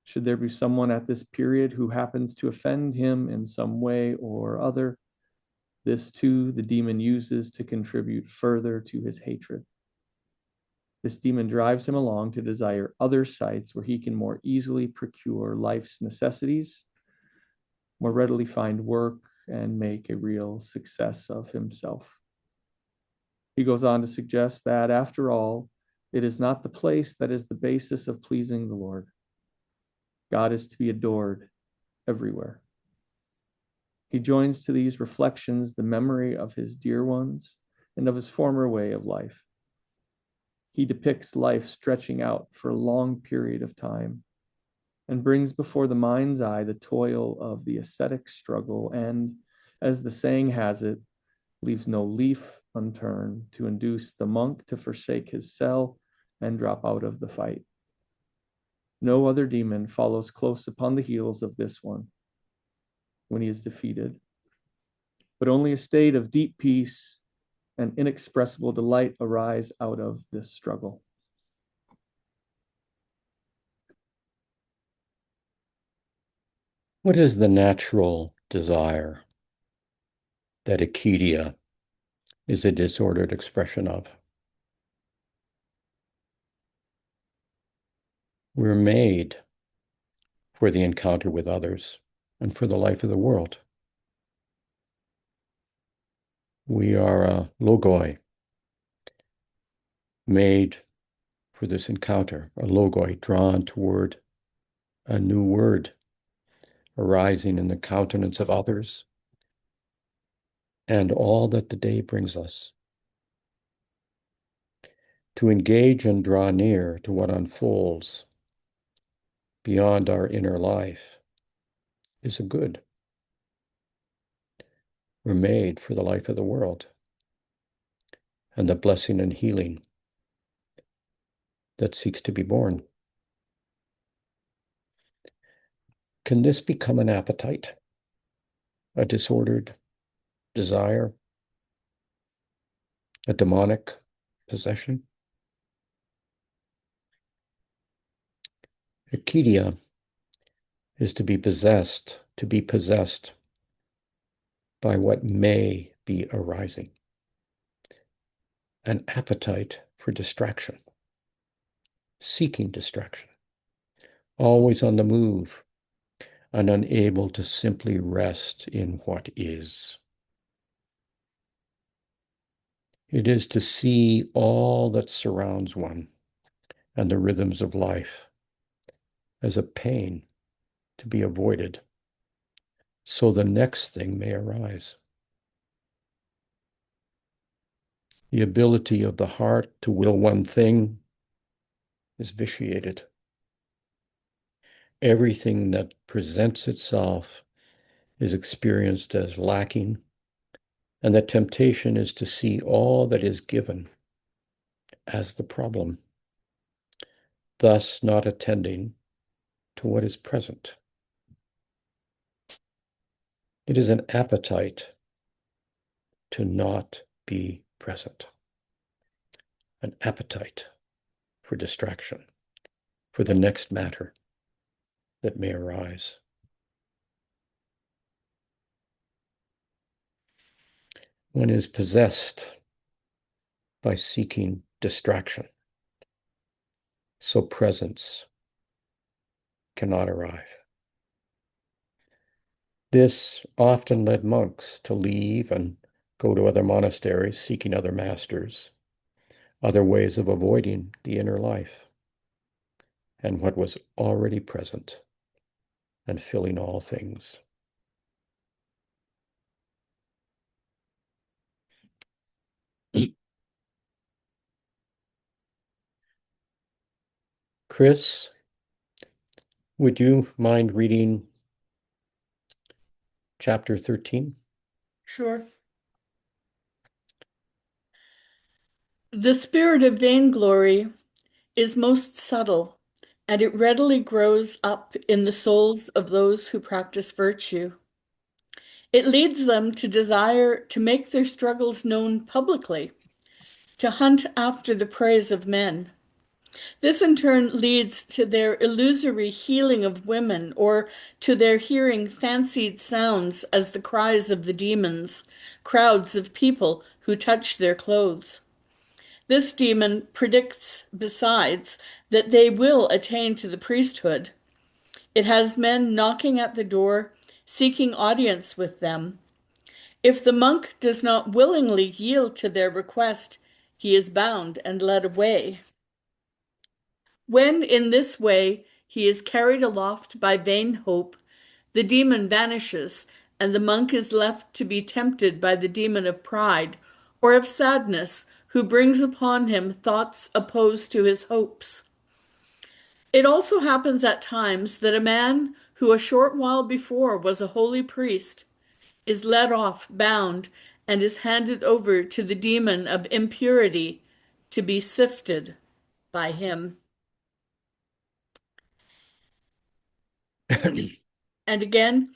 Should there be someone at this period who happens to offend him in some way or other, this too the demon uses to contribute further to his hatred. This demon drives him along to desire other sites where he can more easily procure life's necessities, more readily find work, and make a real success of himself. He goes on to suggest that, after all, it is not the place that is the basis of pleasing the Lord. God is to be adored everywhere. He joins to these reflections the memory of his dear ones and of his former way of life. He depicts life stretching out for a long period of time and brings before the mind's eye the toil of the ascetic struggle and, as the saying has it, leaves no leaf unturned to induce the monk to forsake his cell and drop out of the fight. No other demon follows close upon the heels of this one when he is defeated, but only a state of deep peace and inexpressible delight arise out of this struggle. What is the natural desire that Acedia is a disordered expression of? We're made for the encounter with others and for the life of the world. We are a logoi, made for this encounter, a logoi drawn toward a new word arising in the countenance of others and all that the day brings us. To engage and draw near to what unfolds beyond our inner life is a good. We're made for the life of the world and the blessing and healing that seeks to be born. Can this become an appetite, a disordered desire, a demonic possession? Acedia is to be possessed by what may be arising. An appetite for distraction, seeking distraction, always on the move and unable to simply rest in what is. It is to see all that surrounds one and the rhythms of life as a pain to be avoided, so the next thing may arise. The ability of the heart to will one thing is vitiated. Everything that presents itself is experienced as lacking, and the temptation is to see all that is given as the problem, thus not attending to what is present. It is an appetite to not be present, an appetite for distraction, for the next matter that may arise. One is possessed by seeking distraction, so presence cannot arrive. This often led monks to leave and go to other monasteries, seeking other masters, other ways of avoiding the inner life and what was already present and filling all things. Chris, would you mind reading chapter 13? Sure. The spirit of vainglory is most subtle, and it readily grows up in the souls of those who practice virtue. It leads them to desire to make their struggles known publicly, to hunt after the praise of men. This in turn leads to their illusory healing of women, or to their hearing fancied sounds as the cries of the demons, crowds of people who touch their clothes. This demon predicts, besides, that they will attain to the priesthood. It has men knocking at the door, seeking audience with them. If the monk does not willingly yield to their request, he is bound and led away. When in this way he is carried aloft by vain hope, the demon vanishes, and the monk is left to be tempted by the demon of pride or of sadness, who brings upon him thoughts opposed to his hopes. It also happens at times that a man who a short while before was a holy priest is led off bound and is handed over to the demon of impurity to be sifted by him. And again,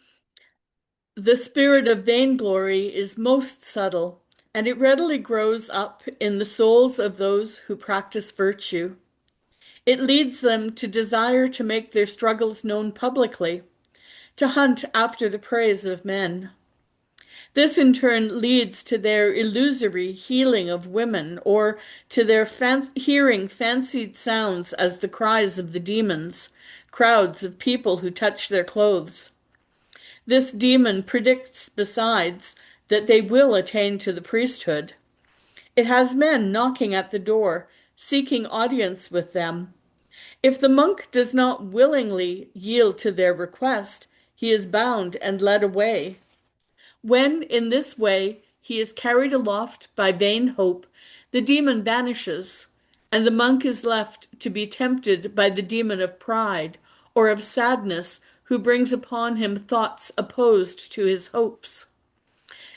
the spirit of vainglory is most subtle, and it readily grows up in the souls of those who practice virtue. It leads them to desire to make their struggles known publicly, to hunt after the praise of men. This in turn leads to their illusory healing of women, or to their hearing fancied sounds as the cries of the demons, crowds of people who touch their clothes. This demon predicts, besides, that they will attain to the priesthood. It has men knocking at the door, seeking audience with them. If the monk does not willingly yield to their request, he is bound and led away. When, in this way, he is carried aloft by vain hope, the demon vanishes, and the monk is left to be tempted by the demon of pride or of sadness, who brings upon him thoughts opposed to his hopes.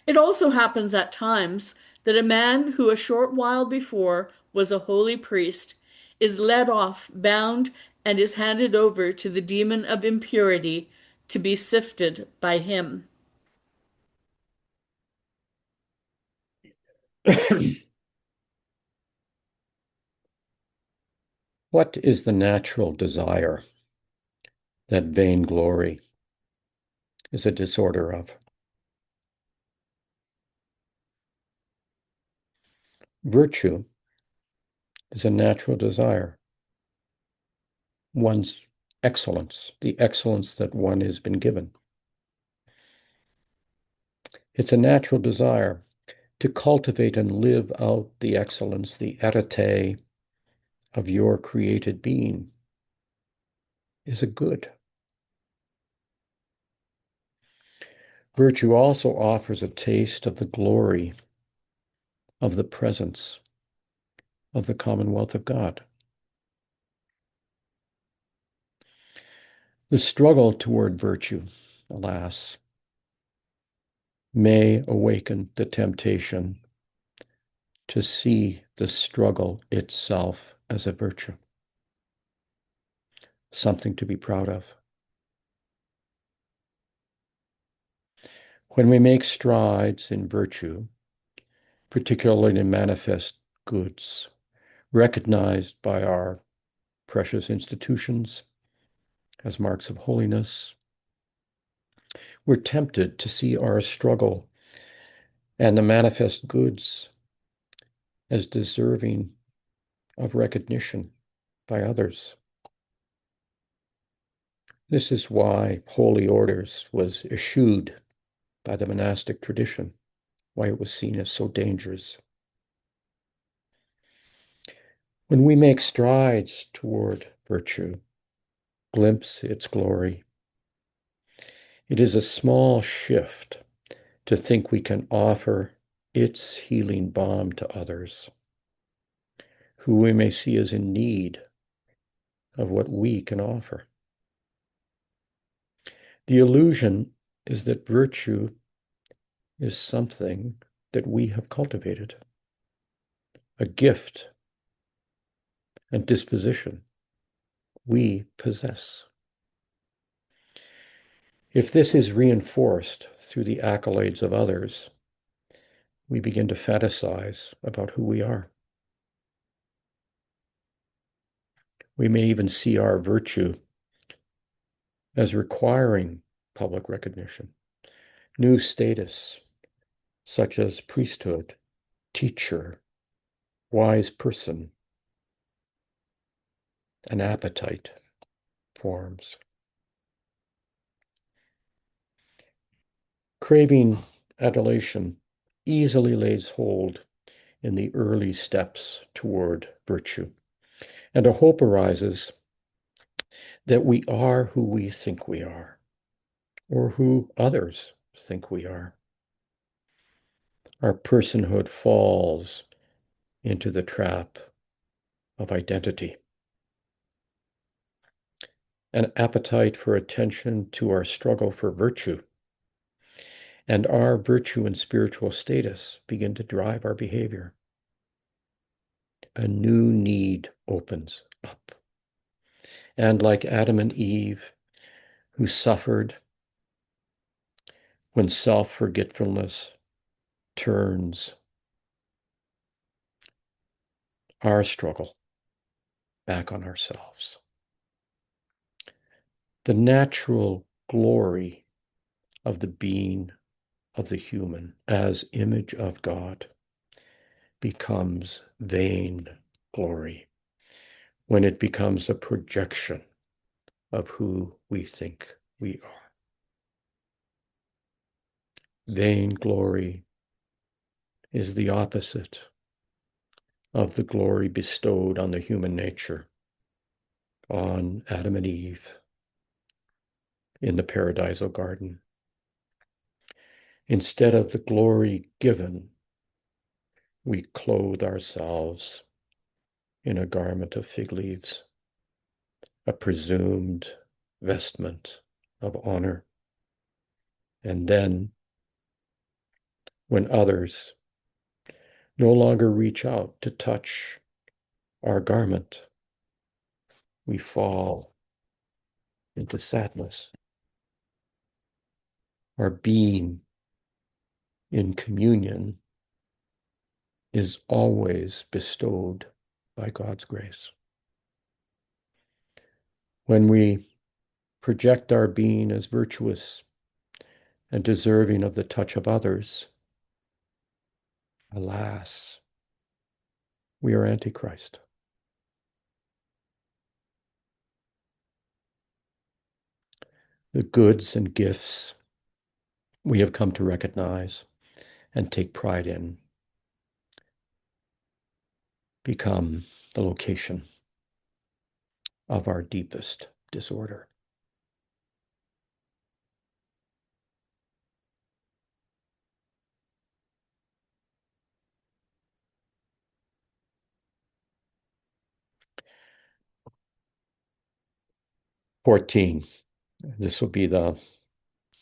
It also happens at times that a man who a short while before was a holy priest is led off bound and is handed over to the demon of impurity to be sifted by him. What is the natural desire that vainglory is a disorder of? Virtue is a natural desire. One's excellence, the excellence that one has been given. It's a natural desire to cultivate and live out the excellence, the arete of your created being is a good. Virtue also offers a taste of the glory of the presence of the commonwealth of God. The struggle toward virtue, alas, may awaken the temptation to see the struggle itself as a virtue, something to be proud of. When we make strides in virtue, particularly in manifest goods, recognized by our precious institutions as marks of holiness, we're tempted to see our struggle and the manifest goods as deserving of recognition by others. This is why holy orders was eschewed by the monastic tradition, why it was seen as so dangerous. When we make strides toward virtue, glimpse its glory, it is a small shift to think we can offer its healing balm to others, who we may see as in need of what we can offer. The illusion is that virtue is something that we have cultivated, a gift and disposition we possess. If this is reinforced through the accolades of others, we begin to fantasize about who we are. We may even see our virtue as requiring public recognition, new status, such as priesthood, teacher, wise person, an appetite forms. Craving adulation easily lays hold in the early steps toward virtue, and a hope arises that we are who we think we are, or who others think we are. Our personhood falls into the trap of identity. An appetite for attention to our struggle for virtue and our virtue and spiritual status begin to drive our behavior. A new need opens up. And like Adam and Eve, who suffered when self-forgetfulness turns our struggle back on ourselves. The natural glory of the being of the human as image of God becomes vain glory when it becomes a projection of who we think we are. Vain glory is the opposite of the glory bestowed on the human nature, on Adam and Eve in the paradisal garden. Instead of the glory given, we clothe ourselves in a garment of fig leaves, a presumed vestment of honor. And then, when others no longer reach out to touch our garment, we fall into sadness. Our being in communion is always bestowed by God's grace. When we project our being as virtuous and deserving of the touch of others, alas, we are Antichrist. the goods and gifts we have come to recognize and take pride in become the location of our deepest disorder. "14. This will be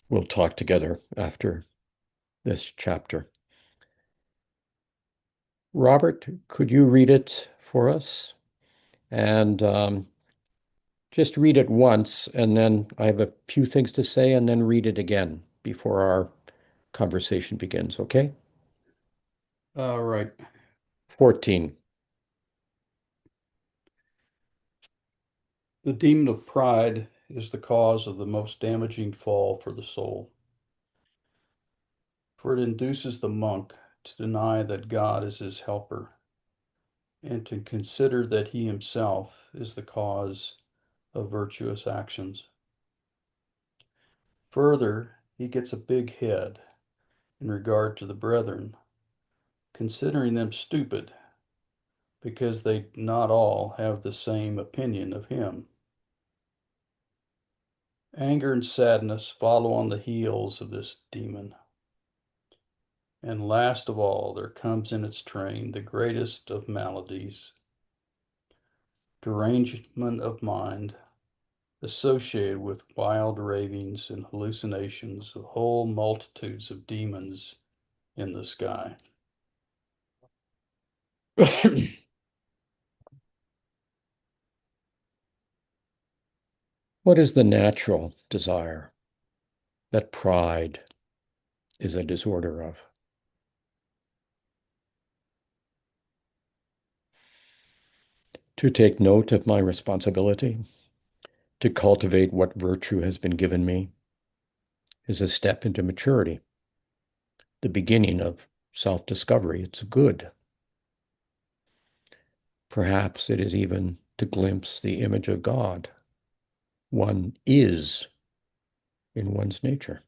we'll talk together after this chapter. Robert, could you read it for us? And just read it once, and then I have a few things to say, and then read it again before our conversation begins, okay? All right. 14. The demon of pride is the cause of the most damaging fall for the soul, for it induces the monk to deny that God is his helper and to consider that he himself is the cause of virtuous actions. Further, he gets a big head in regard to the brethren, considering them stupid because they not all have the same opinion of him. Anger and sadness follow on the heels of this demon. And last of all, there comes in its train the greatest of maladies, derangement of mind, associated with wild ravings and hallucinations of whole multitudes of demons in the sky." What is the natural desire that pride is a disorder of? To take note of my responsibility, to cultivate what virtue has been given me, is a step into maturity, the beginning of self-discovery. It's good. Perhaps it is even to glimpse the image of God one is in one's nature.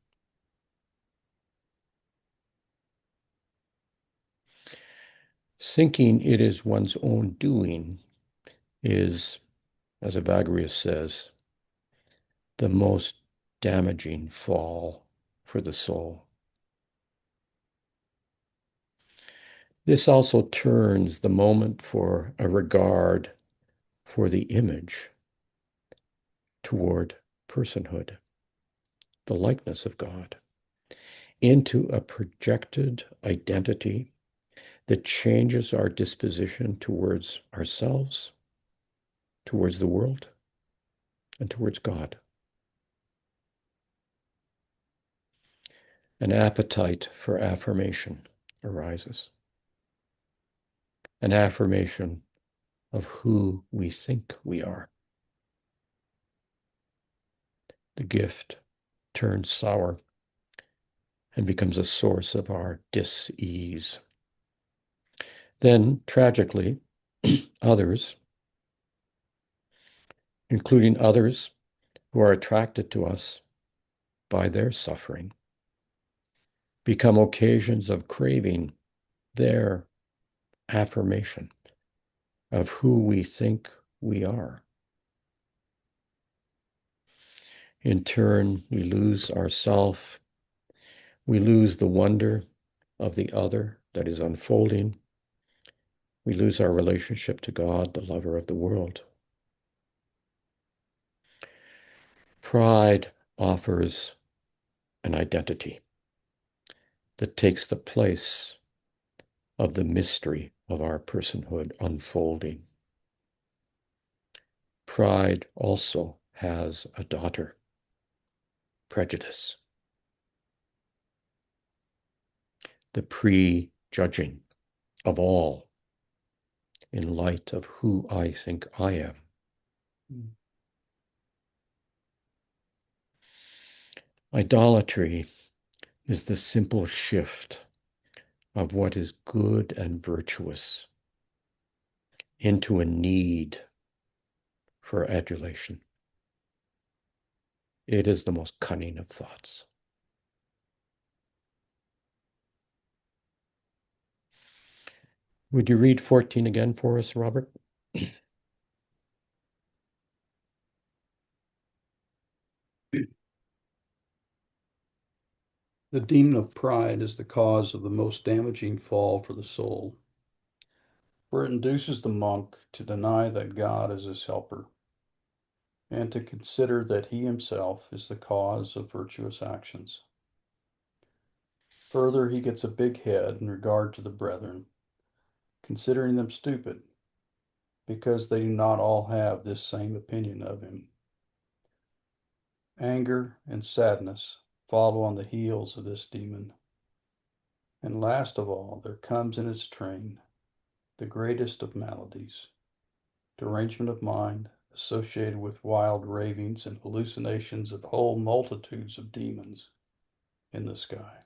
Thinking it is one's own doing is, as Evagrius says, the most damaging fall for the soul. This also turns the moment for a regard for the image toward personhood, the likeness of God, into a projected identity that changes our disposition towards ourselves, towards the world, and towards God. An appetite for affirmation arises, an affirmation of who we think we are. The gift turns sour and becomes a source of our dis-ease. Then, tragically, others, including others who are attracted to us by their suffering, become occasions of craving their affirmation of who we think we are. In turn, we lose ourself. We lose the wonder of the other that is unfolding. We lose our relationship to God, the lover of the world. Pride offers an identity that takes the place of the mystery of our personhood unfolding. Pride also has a daughter, prejudice, the prejudging of all in light of who I think I am. Idolatry is the simple shift of what is good and virtuous into a need for adulation. It is the most cunning of thoughts. Would you read 14 again for us, Robert? The demon of pride is the cause of the most damaging fall for the soul, for it induces the monk to deny that God is his helper, and to consider that he himself is the cause of virtuous actions. Further, he gets a big head in regard to the brethren, considering them stupid, because they do not all have this same opinion of him. Anger and sadness follow on the heels of this demon. And last of all, there comes in its train the greatest of maladies, derangement of mind, associated with wild ravings and hallucinations of whole multitudes of demons in the sky.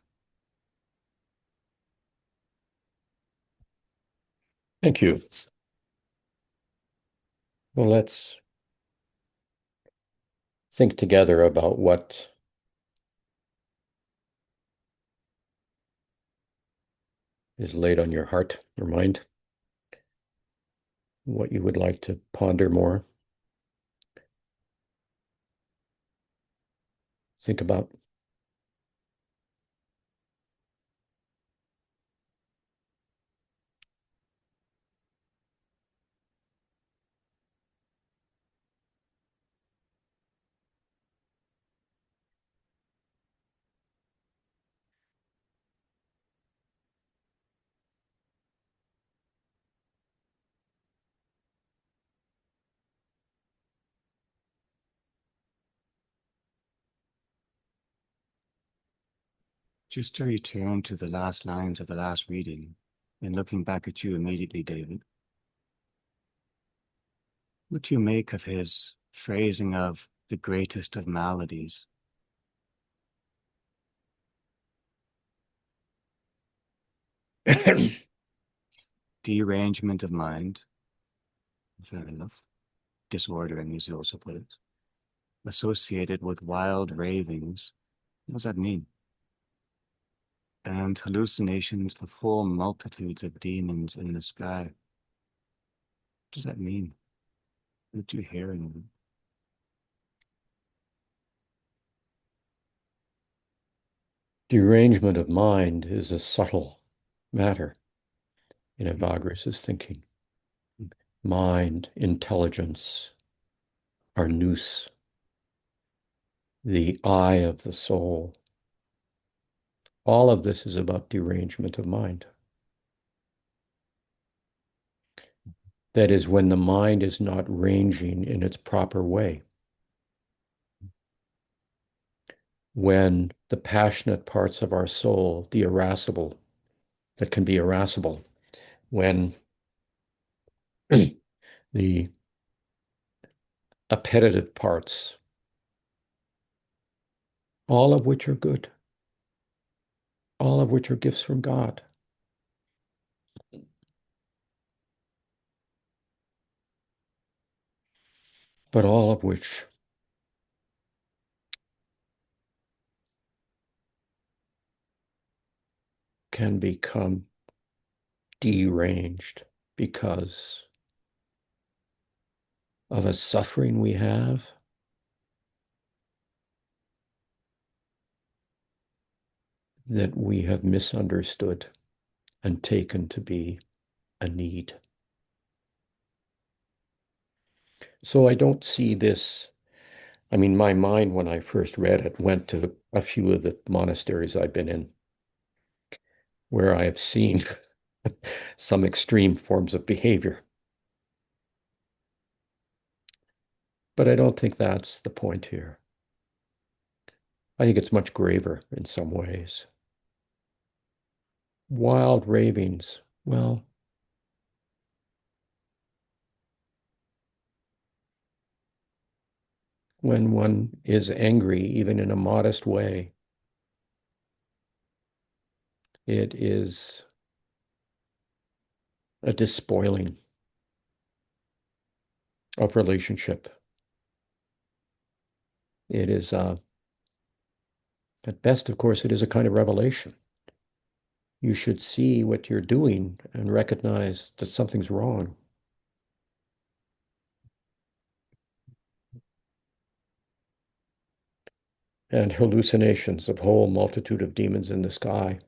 Thank you. Well, let's think together about what is laid on your heart or mind, what you would like to ponder more, think about. Just to return to the last lines of the last reading, and looking back at you immediately, David, what do you make of his phrasing of the greatest of maladies? Derangement of mind, fair enough, disordering as you also put it, associated with wild ravings. What does that mean? And hallucinations of whole multitudes of demons in the sky. What does that mean? What are you hearing? Derangement of mind is a subtle matter in Evagrius' thinking. Mind, intelligence, our nous, the eye of the soul. All of this is about derangement of mind. That is, when the mind is not ranging in its proper way. When the passionate parts of our soul, the irascible, that can be irascible, when the appetitive parts, all of which are good, all of which are gifts from God, but all of which can become deranged because of a suffering we have, that we have misunderstood and taken to be a need. So I don't see this. I mean, my mind, when I first read it, went to a few of the monasteries I've been in, where I have seen some extreme forms of behavior. But I don't think that's the point here. I think it's much graver in some ways. Wild ravings, well, when one is angry, even in a modest way, it is a despoiling of relationship. It is, at best, of course, it is a kind of revelation. You should see what you're doing and recognize that something's wrong. And hallucinations of whole multitude of demons in the sky.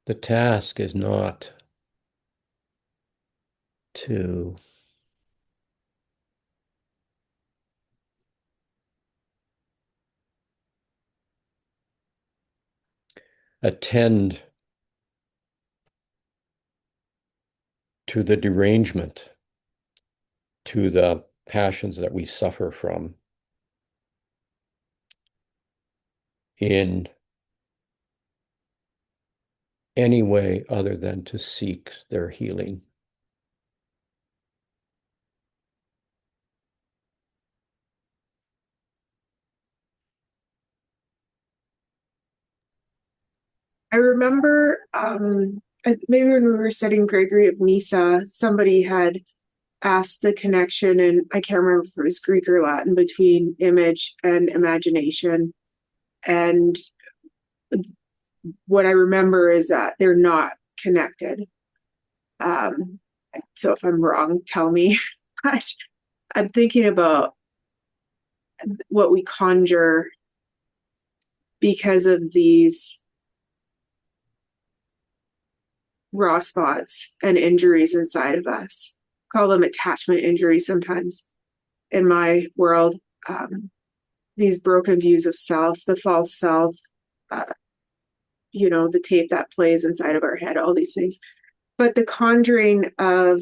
The task is not to attend to the derangement, to the passions that we suffer from in any way other than to seek their healing. I remember maybe when we were studying Gregory of Nyssa, somebody had asked the connection, and I can't remember if it was Greek or Latin, between image and imagination. And what I remember is that they're not connected. So if I'm wrong, tell me. But I'm thinking about what we conjure because of these raw spots and injuries inside of us. Call them attachment injuries sometimes in my world. These broken views of self, the false self, the tape that plays inside of our head, all these things. But the conjuring of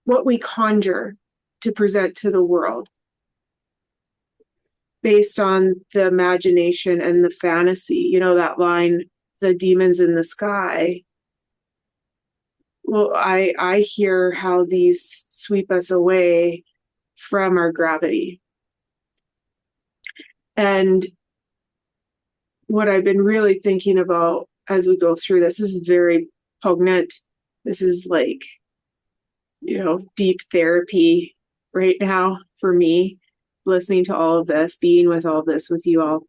what we conjure to present to the world based on the imagination and the fantasy, that line, the demons in the sky. Well, I hear how these sweep us away from our gravity. And what I've been really thinking about as we go through this is very poignant. This is like, deep therapy right now for me, listening to all of this, being with all of this with you all.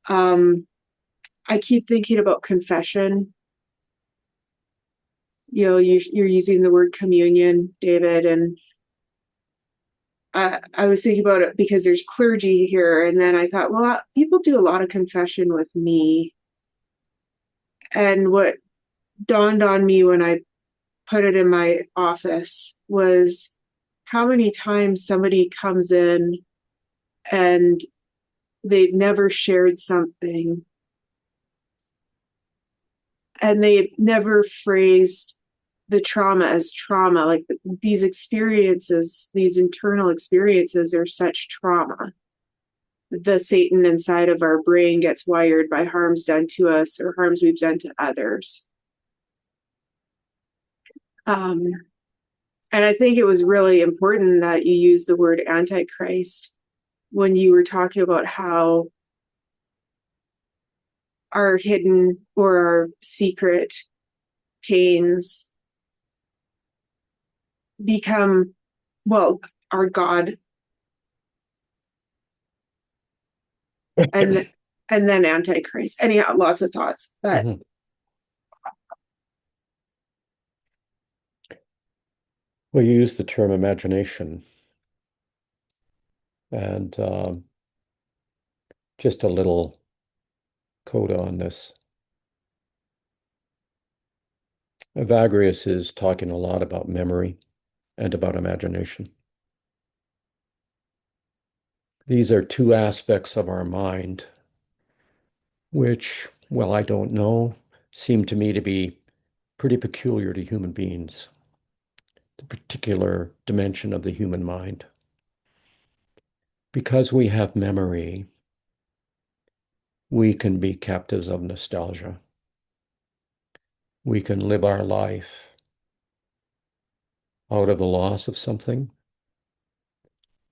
I keep thinking about confession. You're using the word communion, David, and I was thinking about it because there's clergy here, and then I thought, well, people do a lot of confession with me. And what dawned on me when I put it in my office was how many times somebody comes in and they've never shared something and they've never phrased the trauma as trauma. Like these experiences, these internal experiences are such trauma. The Satan inside of our brain gets wired by harms done to us or harms we've done to others. And I think it was really important that you use the word Antichrist when you were talking about how our hidden or our secret pains become, our God. And then Antichrist. Anyhow, lots of thoughts. But Well, you use the term imagination, and just a little coda on this. Evagrius is talking a lot about memory and about imagination. These are two aspects of our mind, which, well, I don't know, seem to me to be pretty peculiar to human beings, the particular dimension of the human mind. Because we have memory, we can be captives of nostalgia. We can live our life out of the loss of something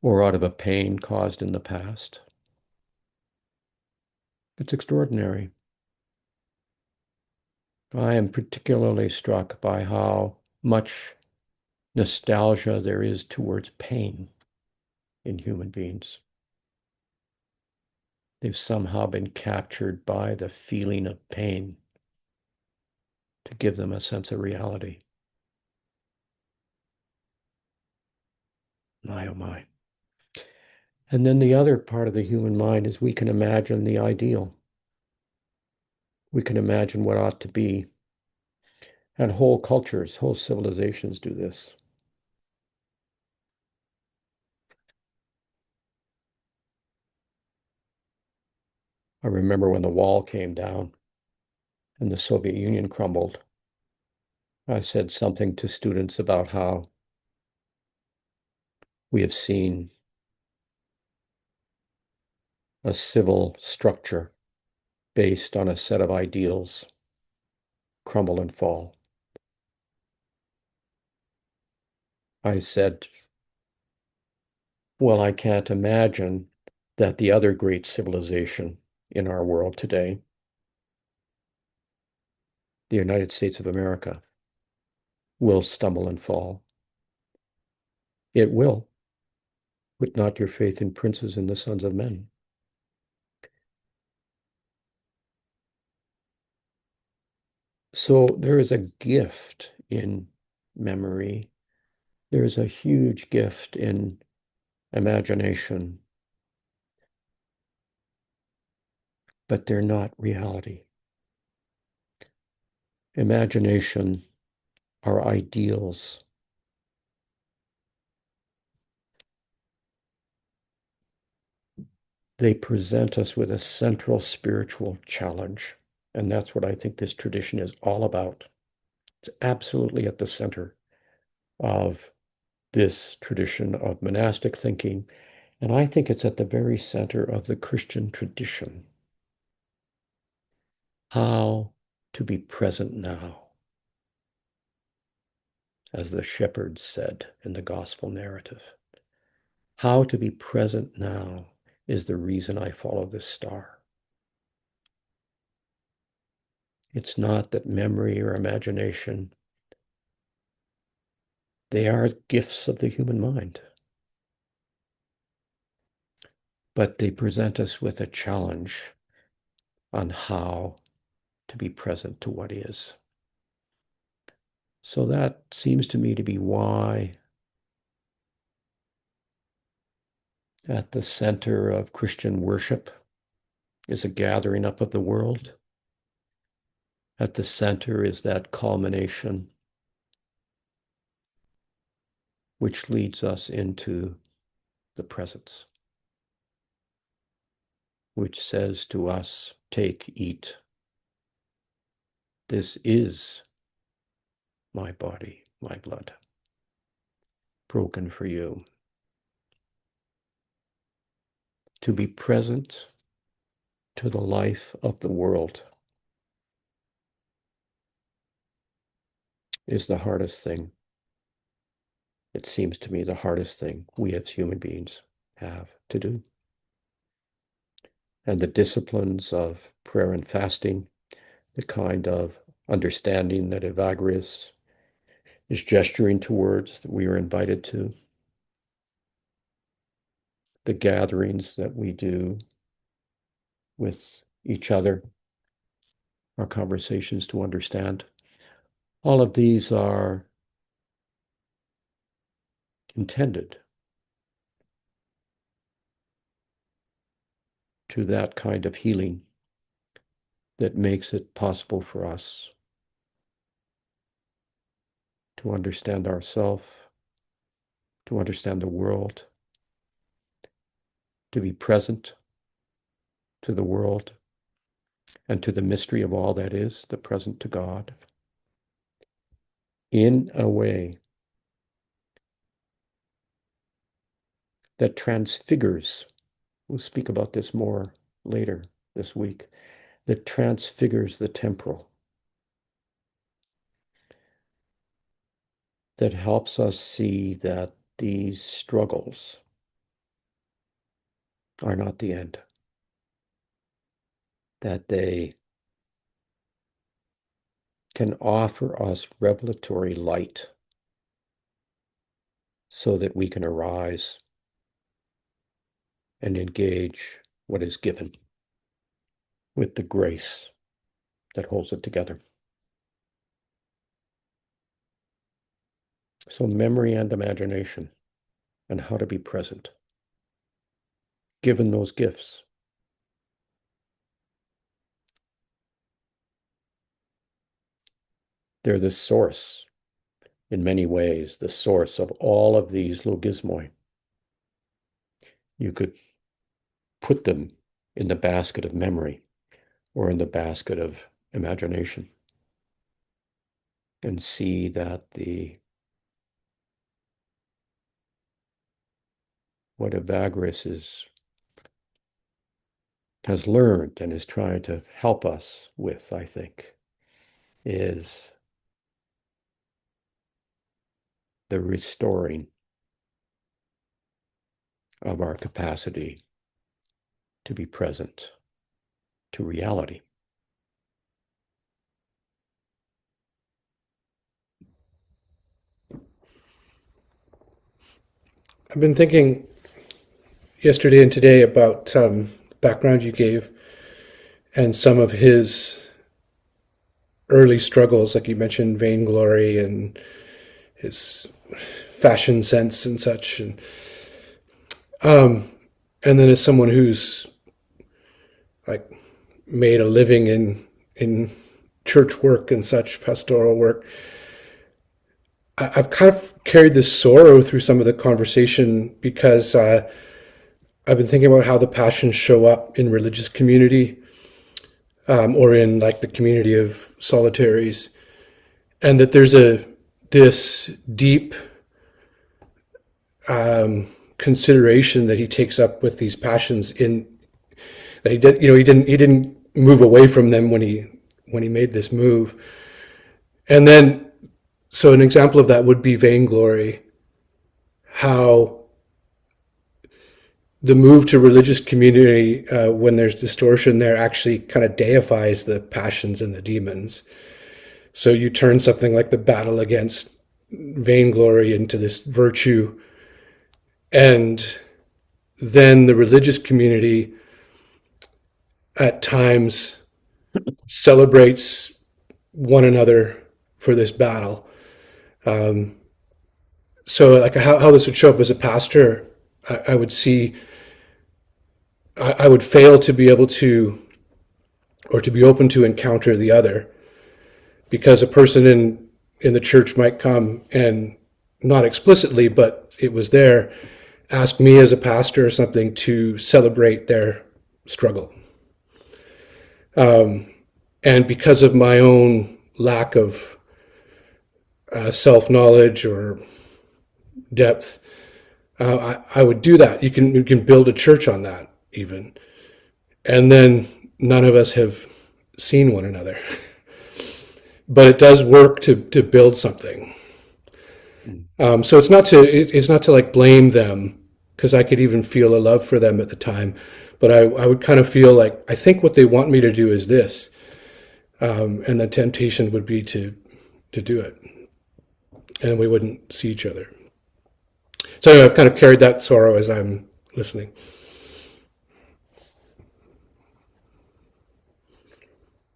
or out of a pain caused in the past. It's extraordinary. I am particularly struck by how much nostalgia there is towards pain in human beings. They've somehow been captured by the feeling of pain to give them a sense of reality. My, oh my. And then the other part of the human mind is we can imagine the ideal. We can imagine what ought to be. And whole cultures, whole civilizations do this. I remember when the wall came down and the Soviet Union crumbled. I said something to students about how we have seen a civil structure based on a set of ideals crumble and fall. I said, well, I can't imagine that the other great civilization in our world today, the United States of America, will stumble and fall. It will. Put not your faith in princes and the sons of men. So there is a gift in memory. There is a huge gift in imagination, but they're not reality. Imagination are ideals. They present us with a central spiritual challenge. And that's what I think this tradition is all about. It's absolutely at the center of this tradition of monastic thinking. And I think it's at the very center of the Christian tradition. How to be present now, as the shepherds said in the gospel narrative. How to be present now is the reason I follow this star. It's not that memory or imagination, they are gifts of the human mind. But they present us with a challenge on how to be present to what is. So that seems to me to be why at the center of Christian worship is a gathering up of the world. At the center is that culmination which leads us into the presence, which says to us, take, eat. This is my body, my blood, broken for you. To be present to the life of the world is the hardest thing. It seems to me the hardest thing we as human beings have to do. And the disciplines of prayer and fasting, the kind of understanding that Evagrius is gesturing towards, that we are invited to, the gatherings that we do with each other, our conversations to understand. All of these are intended to that kind of healing that makes it possible for us to understand ourselves, to understand the world, to be present to the world and to the mystery of all that is, the present to God, in a way that transfigures. We'll speak about this more later this week, that transfigures the temporal, that helps us see that these struggles are not the end. that they can offer us revelatory light so that we can arise and engage what is given with the grace that holds it together. So memory and imagination, and how to be present, given those gifts. They're the source, in many ways, the source of all of these logismoi. You could put them in the basket of memory or in the basket of imagination and see that what Evagrius has learned and is trying to help us with, I think, is the restoring of our capacity to be present to reality. I've been thinking yesterday and today about background you gave and some of his early struggles, like you mentioned vainglory and his fashion sense and such. And then as someone who's like made a living in church work and such, pastoral work, I've kind of carried this sorrow through some of the conversation because I've been thinking about how the passions show up in religious community or in like the community of solitaries, and that there's this deep consideration that he takes up with these passions in that he did. He didn't move away from them when he made this move, and then. So an example of that would be vainglory, how the move to religious community, when there's distortion there, actually kind of deifies the passions and the demons. So you turn something like the battle against vainglory into this virtue, and then the religious community at times celebrates one another for this battle. So like how this would show up as a pastor, I would see, I would fail to be able to, or to be open to encounter the other, because a person in the church might come and not explicitly, but it was there, ask me as a pastor or something to celebrate their struggle. And because of my own lack of self-knowledge or depth, I would do that. You can build a church on that even. And then none of us have seen one another. But it does work to build something. So it's not to like blame them, because I could even feel a love for them at the time. But I would kind of feel like, I think what they want me to do is this. And the temptation would be to do it. And we wouldn't see each other. So anyway, I've kind of carried that sorrow as I'm listening.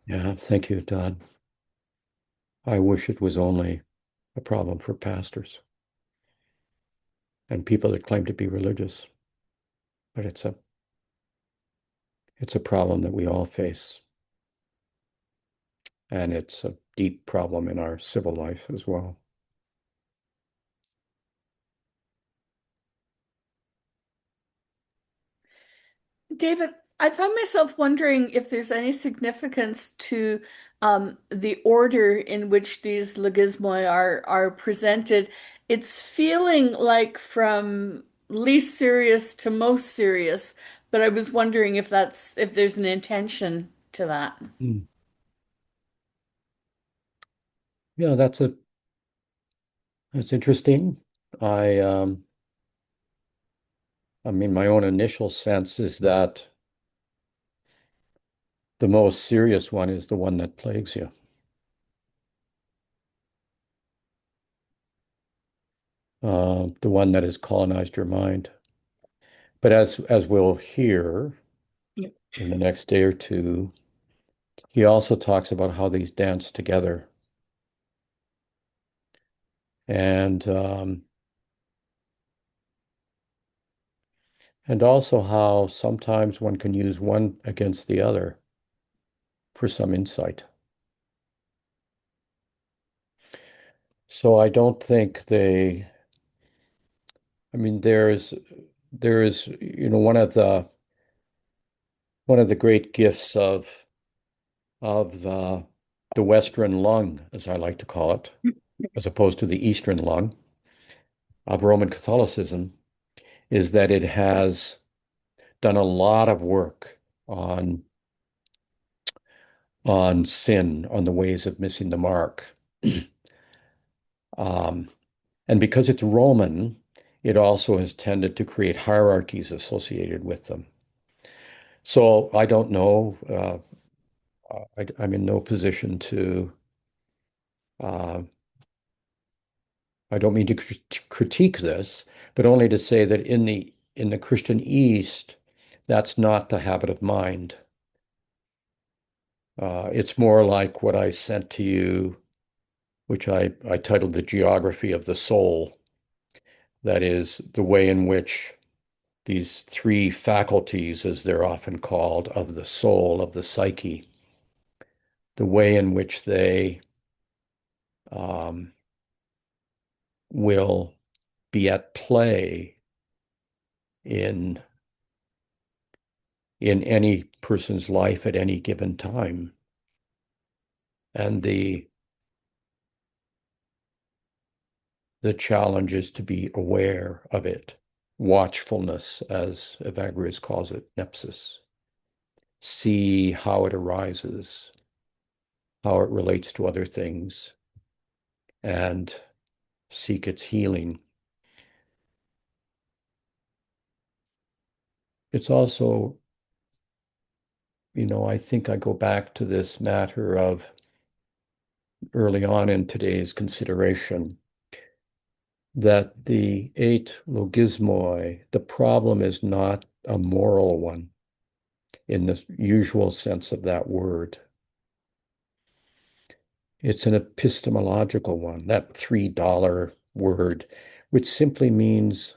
Yeah, thank you, Todd. I wish it was only a problem for pastors and people that claim to be religious, but it's a problem that we all face, and it's a deep problem in our civil life as well. David, I found myself wondering if there's any significance to the order in which these logismoi are presented. It's feeling like from least serious to most serious, but I was wondering if there's an intention to that. Yeah, that's interesting. I mean, my own initial sense is that The most serious one is the one that plagues you. The one that has colonized your mind. But as we'll hear in the next day or two, he also talks about how these dance together. And also how sometimes one can use one against the other for some insight. So I don't think I mean, there is, one of the great gifts of the Western lung, as I like to call it, as opposed to the Eastern lung of Roman Catholicism, is that it has done a lot of work on sin, on the ways of missing the mark. And because it's Roman, it also has tended to create hierarchies associated with them. So I don't know. I'm in no position to. I don't mean to critique this, but only to say that in the Christian East, that's not the habit of mind. It's more like what I sent to you, which I titled The Geography of the Soul. That is the way in which these three faculties, as they're often called, of the soul, of the psyche, the way in which they will be at play in any person's life at any given time. And the challenge is to be aware of it. Watchfulness, as Evagrius calls it, nepsis. See how it arises, how it relates to other things, and seek its healing. It's also, I think I go back to this matter of early on in today's consideration that the 8 logismoi, the problem is not a moral one in the usual sense of that word. It's an epistemological one, that $3 word, which simply means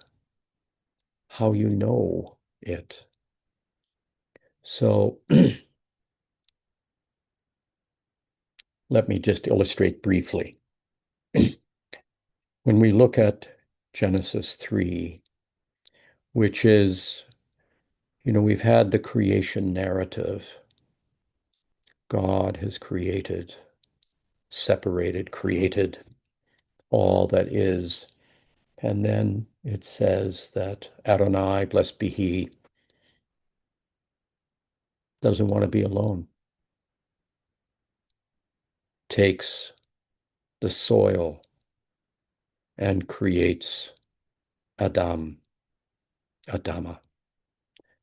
how you know it. So let me just illustrate briefly. When we look at Genesis 3, which is, we've had the creation narrative. God has created, separated, created all that is. And then it says that Adonai, blessed be he, doesn't want to be alone. Takes the soil and creates Adama,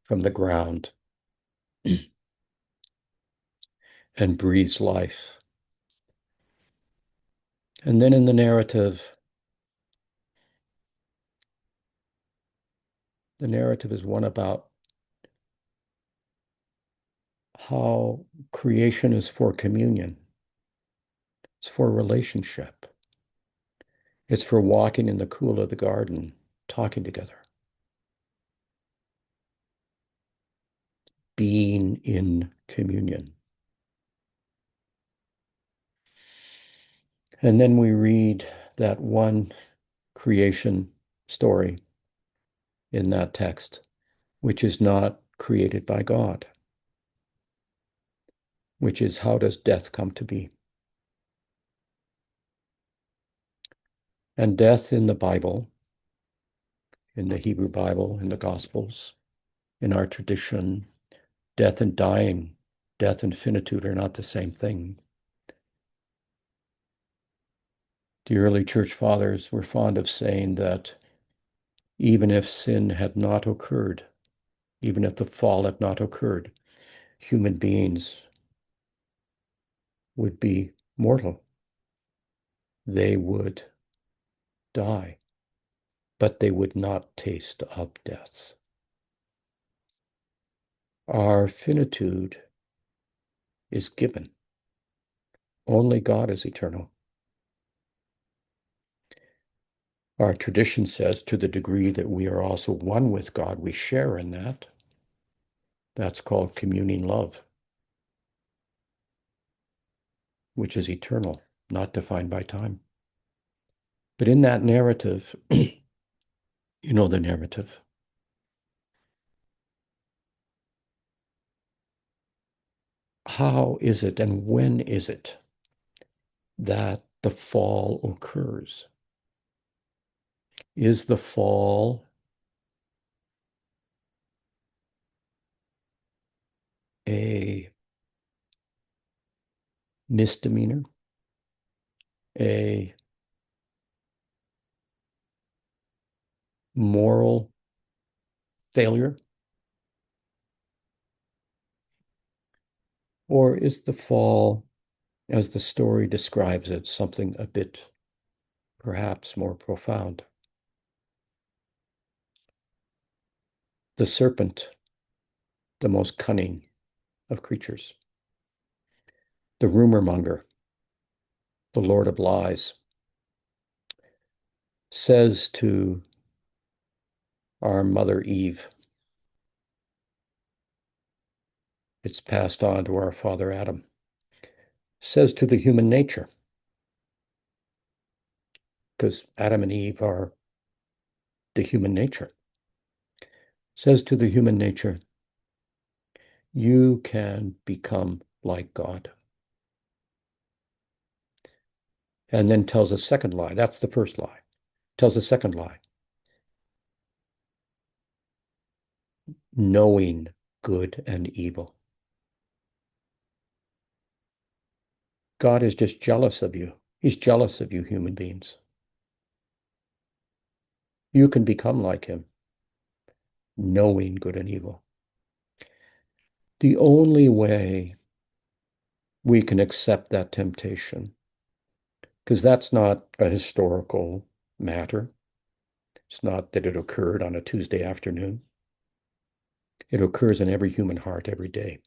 from the ground and breathes life. And then in the narrative is one about how creation is for communion. It's for relationship. It's for walking in the cool of the garden, talking together. Being in communion. And then we read that one creation story in that text, which is not created by God, which is how does death come to be? And death in the Bible, in the Hebrew Bible, in the Gospels, in our tradition, death and dying, death and finitude are not the same thing. The early church fathers were fond of saying that even if sin had not occurred, even if the fall had not occurred, human beings would be mortal. They would die, but they would not taste of death. Our finitude is given. Only God is eternal. Our tradition says, to the degree that we are also one with God, we share in that. That's called communing love, which is eternal, not defined by time. But in that narrative, you know the narrative. How is it and when is it that the fall occurs? Is the fall a misdemeanor, a moral failure? Or is the fall, as the story describes it, something a bit perhaps more profound? The serpent, the most cunning of creatures, the rumor monger, the Lord of lies, says to our mother Eve, it's passed on to our father Adam, says to the human nature, because Adam and Eve are the human nature, says to the human nature, you can become like God. And then tells a second lie. That's the first lie. Tells a second lie. Knowing good and evil. God is just jealous of you. He's jealous of you human beings. You can become like him, knowing good and evil. The only way we can accept that temptation, because that's not a historical matter. It's not that it occurred on a Tuesday afternoon. It occurs in every human heart every day.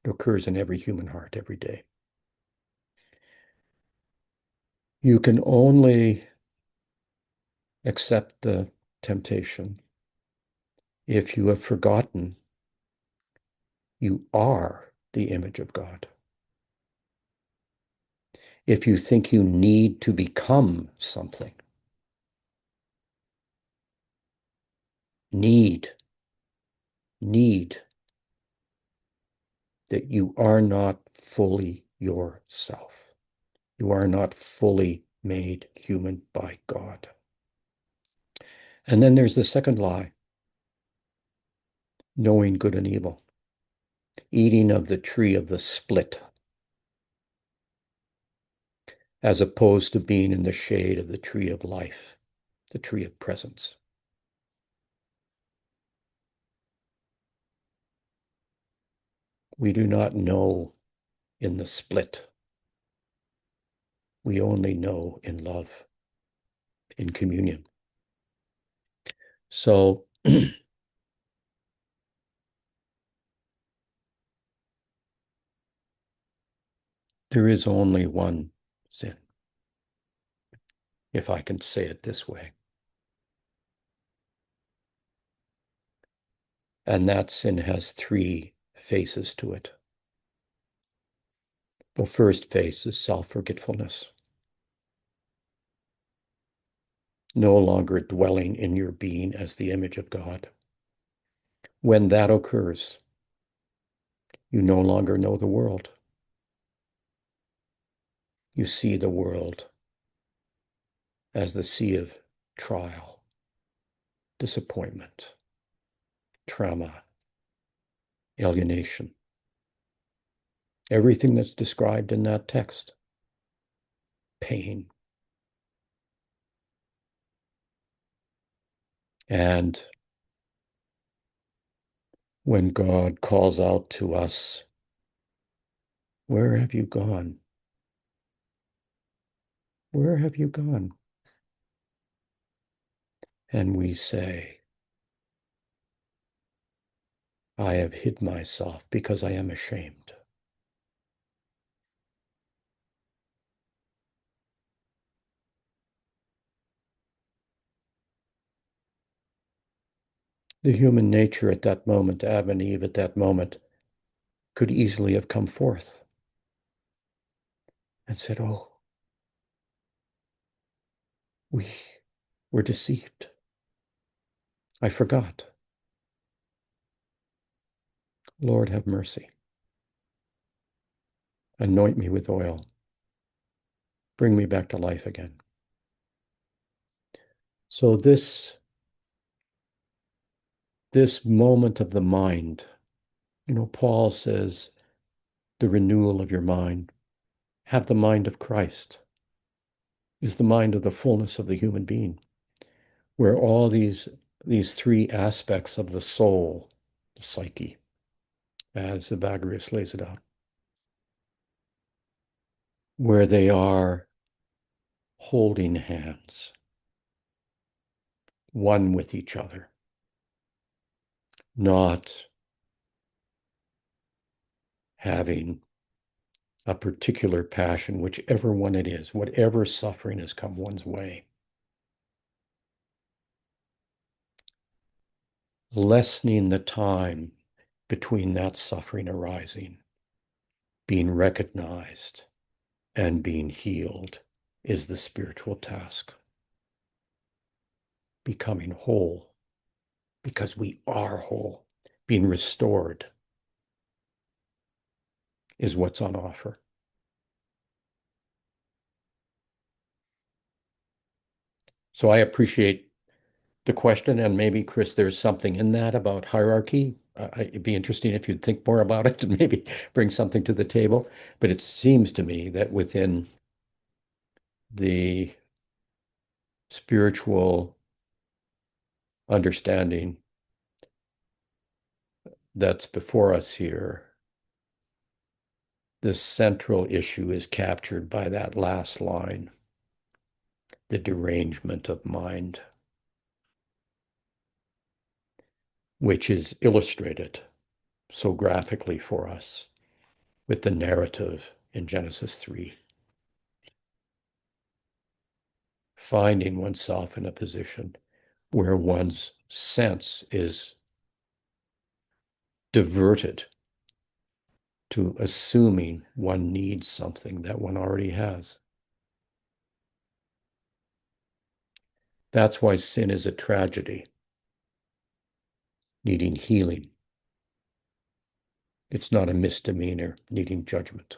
It occurs in every human heart every day. You can only accept the temptation if you have forgotten you are the image of God. If you think you need to become something, need, that you are not fully yourself. You are not fully made human by God. And then there's the second lie, knowing good and evil, eating of the tree of the split, as opposed to being in the shade of the tree of life, the tree of presence. We do not know in the split. We only know in love, in communion. So there is only one sin, if I can say it this way. And that sin has three faces to it. The first face is self-forgetfulness. No longer dwelling in your being as the image of God. When that occurs, you no longer know the world. You see the world as the sea of trial, disappointment, trauma, alienation. Everything that's described in that text. Pain. And when God calls out to us Where have you gone? Where have you gone? And we say, I have hid myself because I am ashamed. The human nature at that moment, Adam and Eve at that moment, could easily have come forth and said, oh, we were deceived. I forgot. Lord, have mercy. Anoint me with oil. Bring me back to life again. So this moment of the mind, Paul says, the renewal of your mind, have the mind of Christ, is the mind of the fullness of the human being, where all these three aspects of the soul, the psyche, as Evagrius lays it out, where they are holding hands, one with each other, not having a particular passion, whichever one it is, whatever suffering has come one's way. Lessening the time between that suffering arising, being recognized, and being healed is the spiritual task. Becoming whole, because we are whole, being restored is what's on offer. So I appreciate the question, and maybe, Chris, there's something in that about hierarchy. It'd be interesting if you'd think more about it and maybe bring something to the table. But it seems to me that within the spiritual understanding that's before us here, the central issue is captured by that last line, the derangement of mind, which is illustrated so graphically for us with the narrative in Genesis 3. Finding oneself in a position where one's sense is diverted to assuming one needs something that one already has. That's why sin is a tragedy, needing healing. It's not a misdemeanor needing judgment.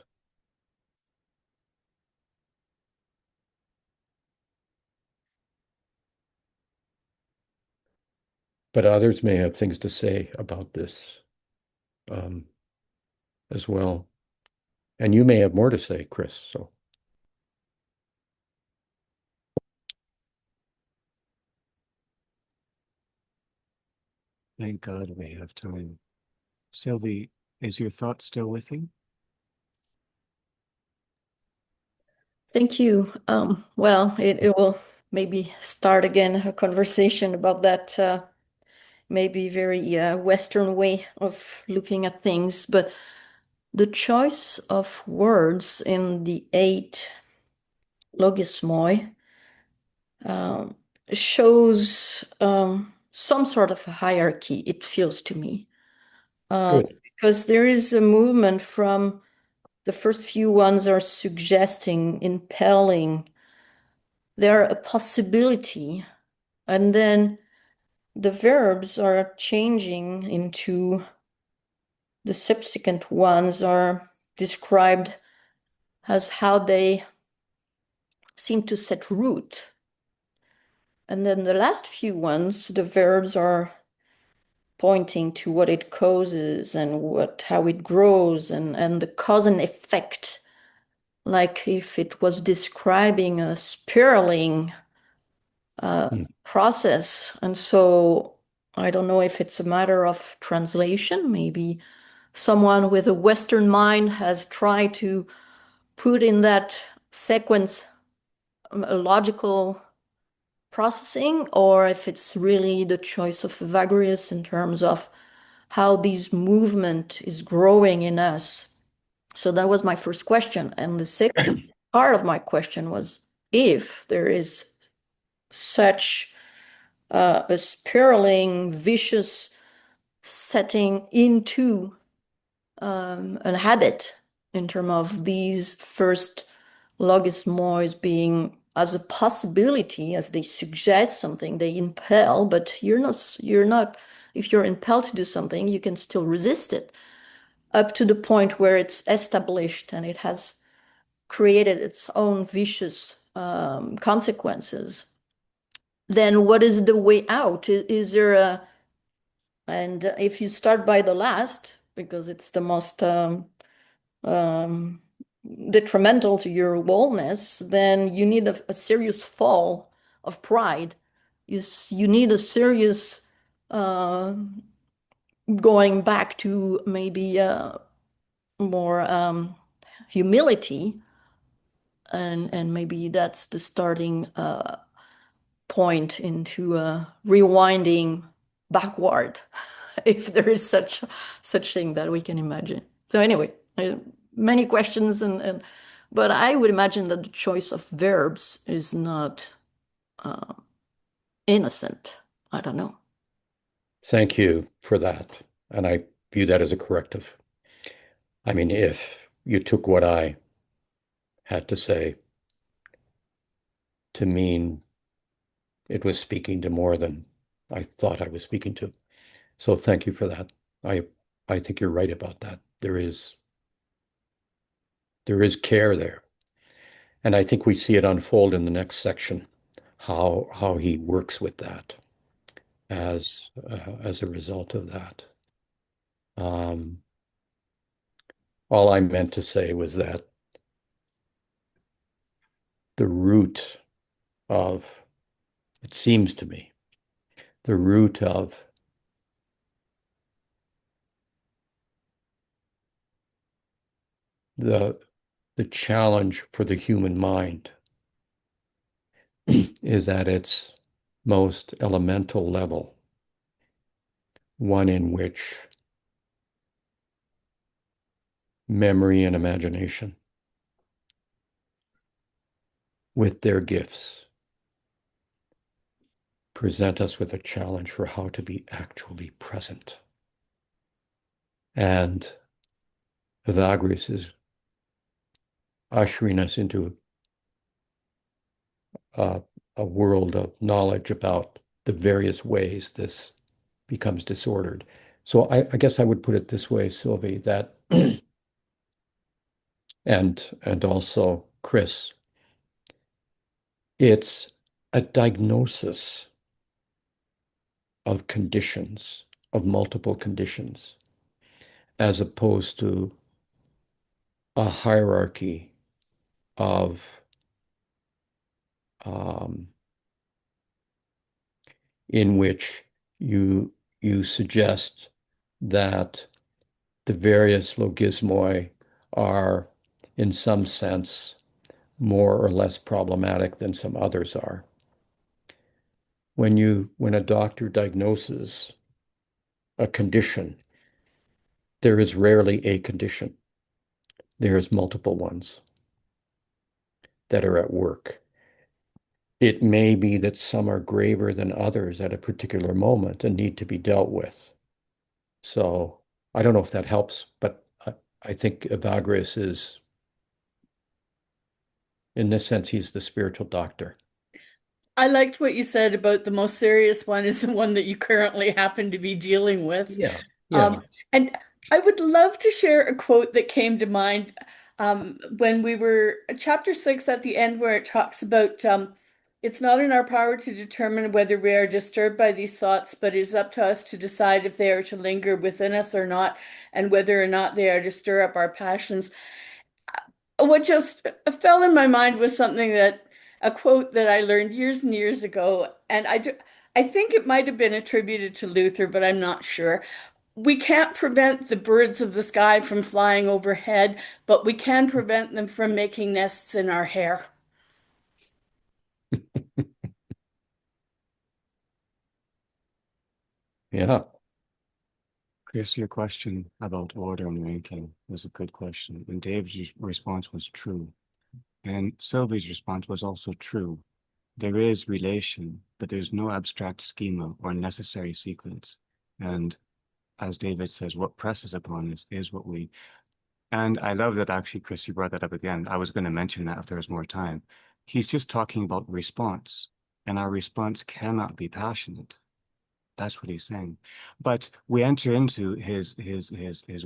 But others may have things to say about this as well. And you may have more to say, Chris. So. Thank God we have time. Sylvie, is your thought still with you? Thank you. Well, it will maybe start again a conversation about that maybe very Western way of looking at things, but the choice of words in the 8 logismoi shows some sort of a hierarchy, it feels to me. Because there is a movement from the first few ones are suggesting, impelling, they're a possibility, and then the verbs are changing into the subsequent ones are described as how they seem to set root. And then the last few ones, the verbs are pointing to what it causes and how it grows and the cause and effect, like if it was describing a spiraling process. And so I don't know if it's a matter of translation, maybe someone with a Western mind has tried to put in that sequence a logical processing, or if it's really the choice of Evagrius in terms of how this movement is growing in us. So that was my first question. And the second part of my question was, if there is such a spiraling, vicious setting into a habit in terms of these first logismos being as a possibility, as they suggest something, they impel, but you're not, if you're impelled to do something, you can still resist it up to the point where it's established and it has created its own vicious consequences. Then what is the way out? Is there a, and if you start by the last, because it's the most um, detrimental to your wellness, then you need a serious fall of pride. You need a serious uh, going back to maybe more humility, and maybe that's the starting point into rewinding backward, if there is such thing that we can imagine. So anyway, many questions, but I would imagine that the choice of verbs is not uh, innocent. I don't know. Thank you for that. And I view that as a corrective. I mean, if you took what I had to say to mean it was speaking to more than I thought I was speaking to. So thank you for that. I think you're right about that. There is care there. And I think we see it unfold in the next section, how he works with that as a result of that. All I meant to say was that the root of, it seems to me, the root of the challenge for the human mind is at its most elemental level, one in which memory and imagination, with their gifts, present us with a challenge for how to be actually present. And Evagrius is ushering us into a world of knowledge about the various ways this becomes disordered. So I guess I would put it this way, Sylvie, that and also Chris, it's a diagnosis of conditions, of multiple conditions, as opposed to a hierarchy of in which you suggest that the various logismoi are, in some sense, more or less problematic than some others are. When a doctor diagnoses a condition, there is rarely a condition. There's multiple ones that are at work. It may be that some are graver than others at a particular moment and need to be dealt with. So I don't know if that helps, but I think Evagrius is, in this sense, he's the spiritual doctor. I liked what you said about the most serious one is the one that you currently happen to be dealing with. Yeah, Um, and I would love to share a quote that came to mind when we were chapter 6 at the end, where it talks about it's not in our power to determine whether we are disturbed by these thoughts, but it is up to us to decide if they are to linger within us or not, and whether or not they are to stir up our passions. What just fell in my mind was something that a quote that I learned years and years ago, and I think it might have been attributed to Luther, but I'm not sure. we can't prevent the birds of the sky from flying overhead, but we can prevent them from making nests in our hair. Yeah. Chris, your question about order and ranking was a good question, and Dave's response was true. And Sylvie's response was also true. There is relation, but there's no abstract schema or necessary sequence. And as David says, what presses upon us is what we... And I love that actually, Chris, you brought that up at the end. I was going to mention that if there was more time. He's just talking about response, and our response cannot be passionate. That's what he's saying. But we enter into his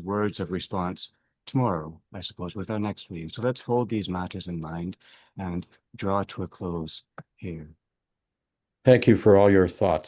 words of response tomorrow, I suppose, with our next reading. So let's hold these matters in mind and draw to a close here. Thank you for all your thoughts.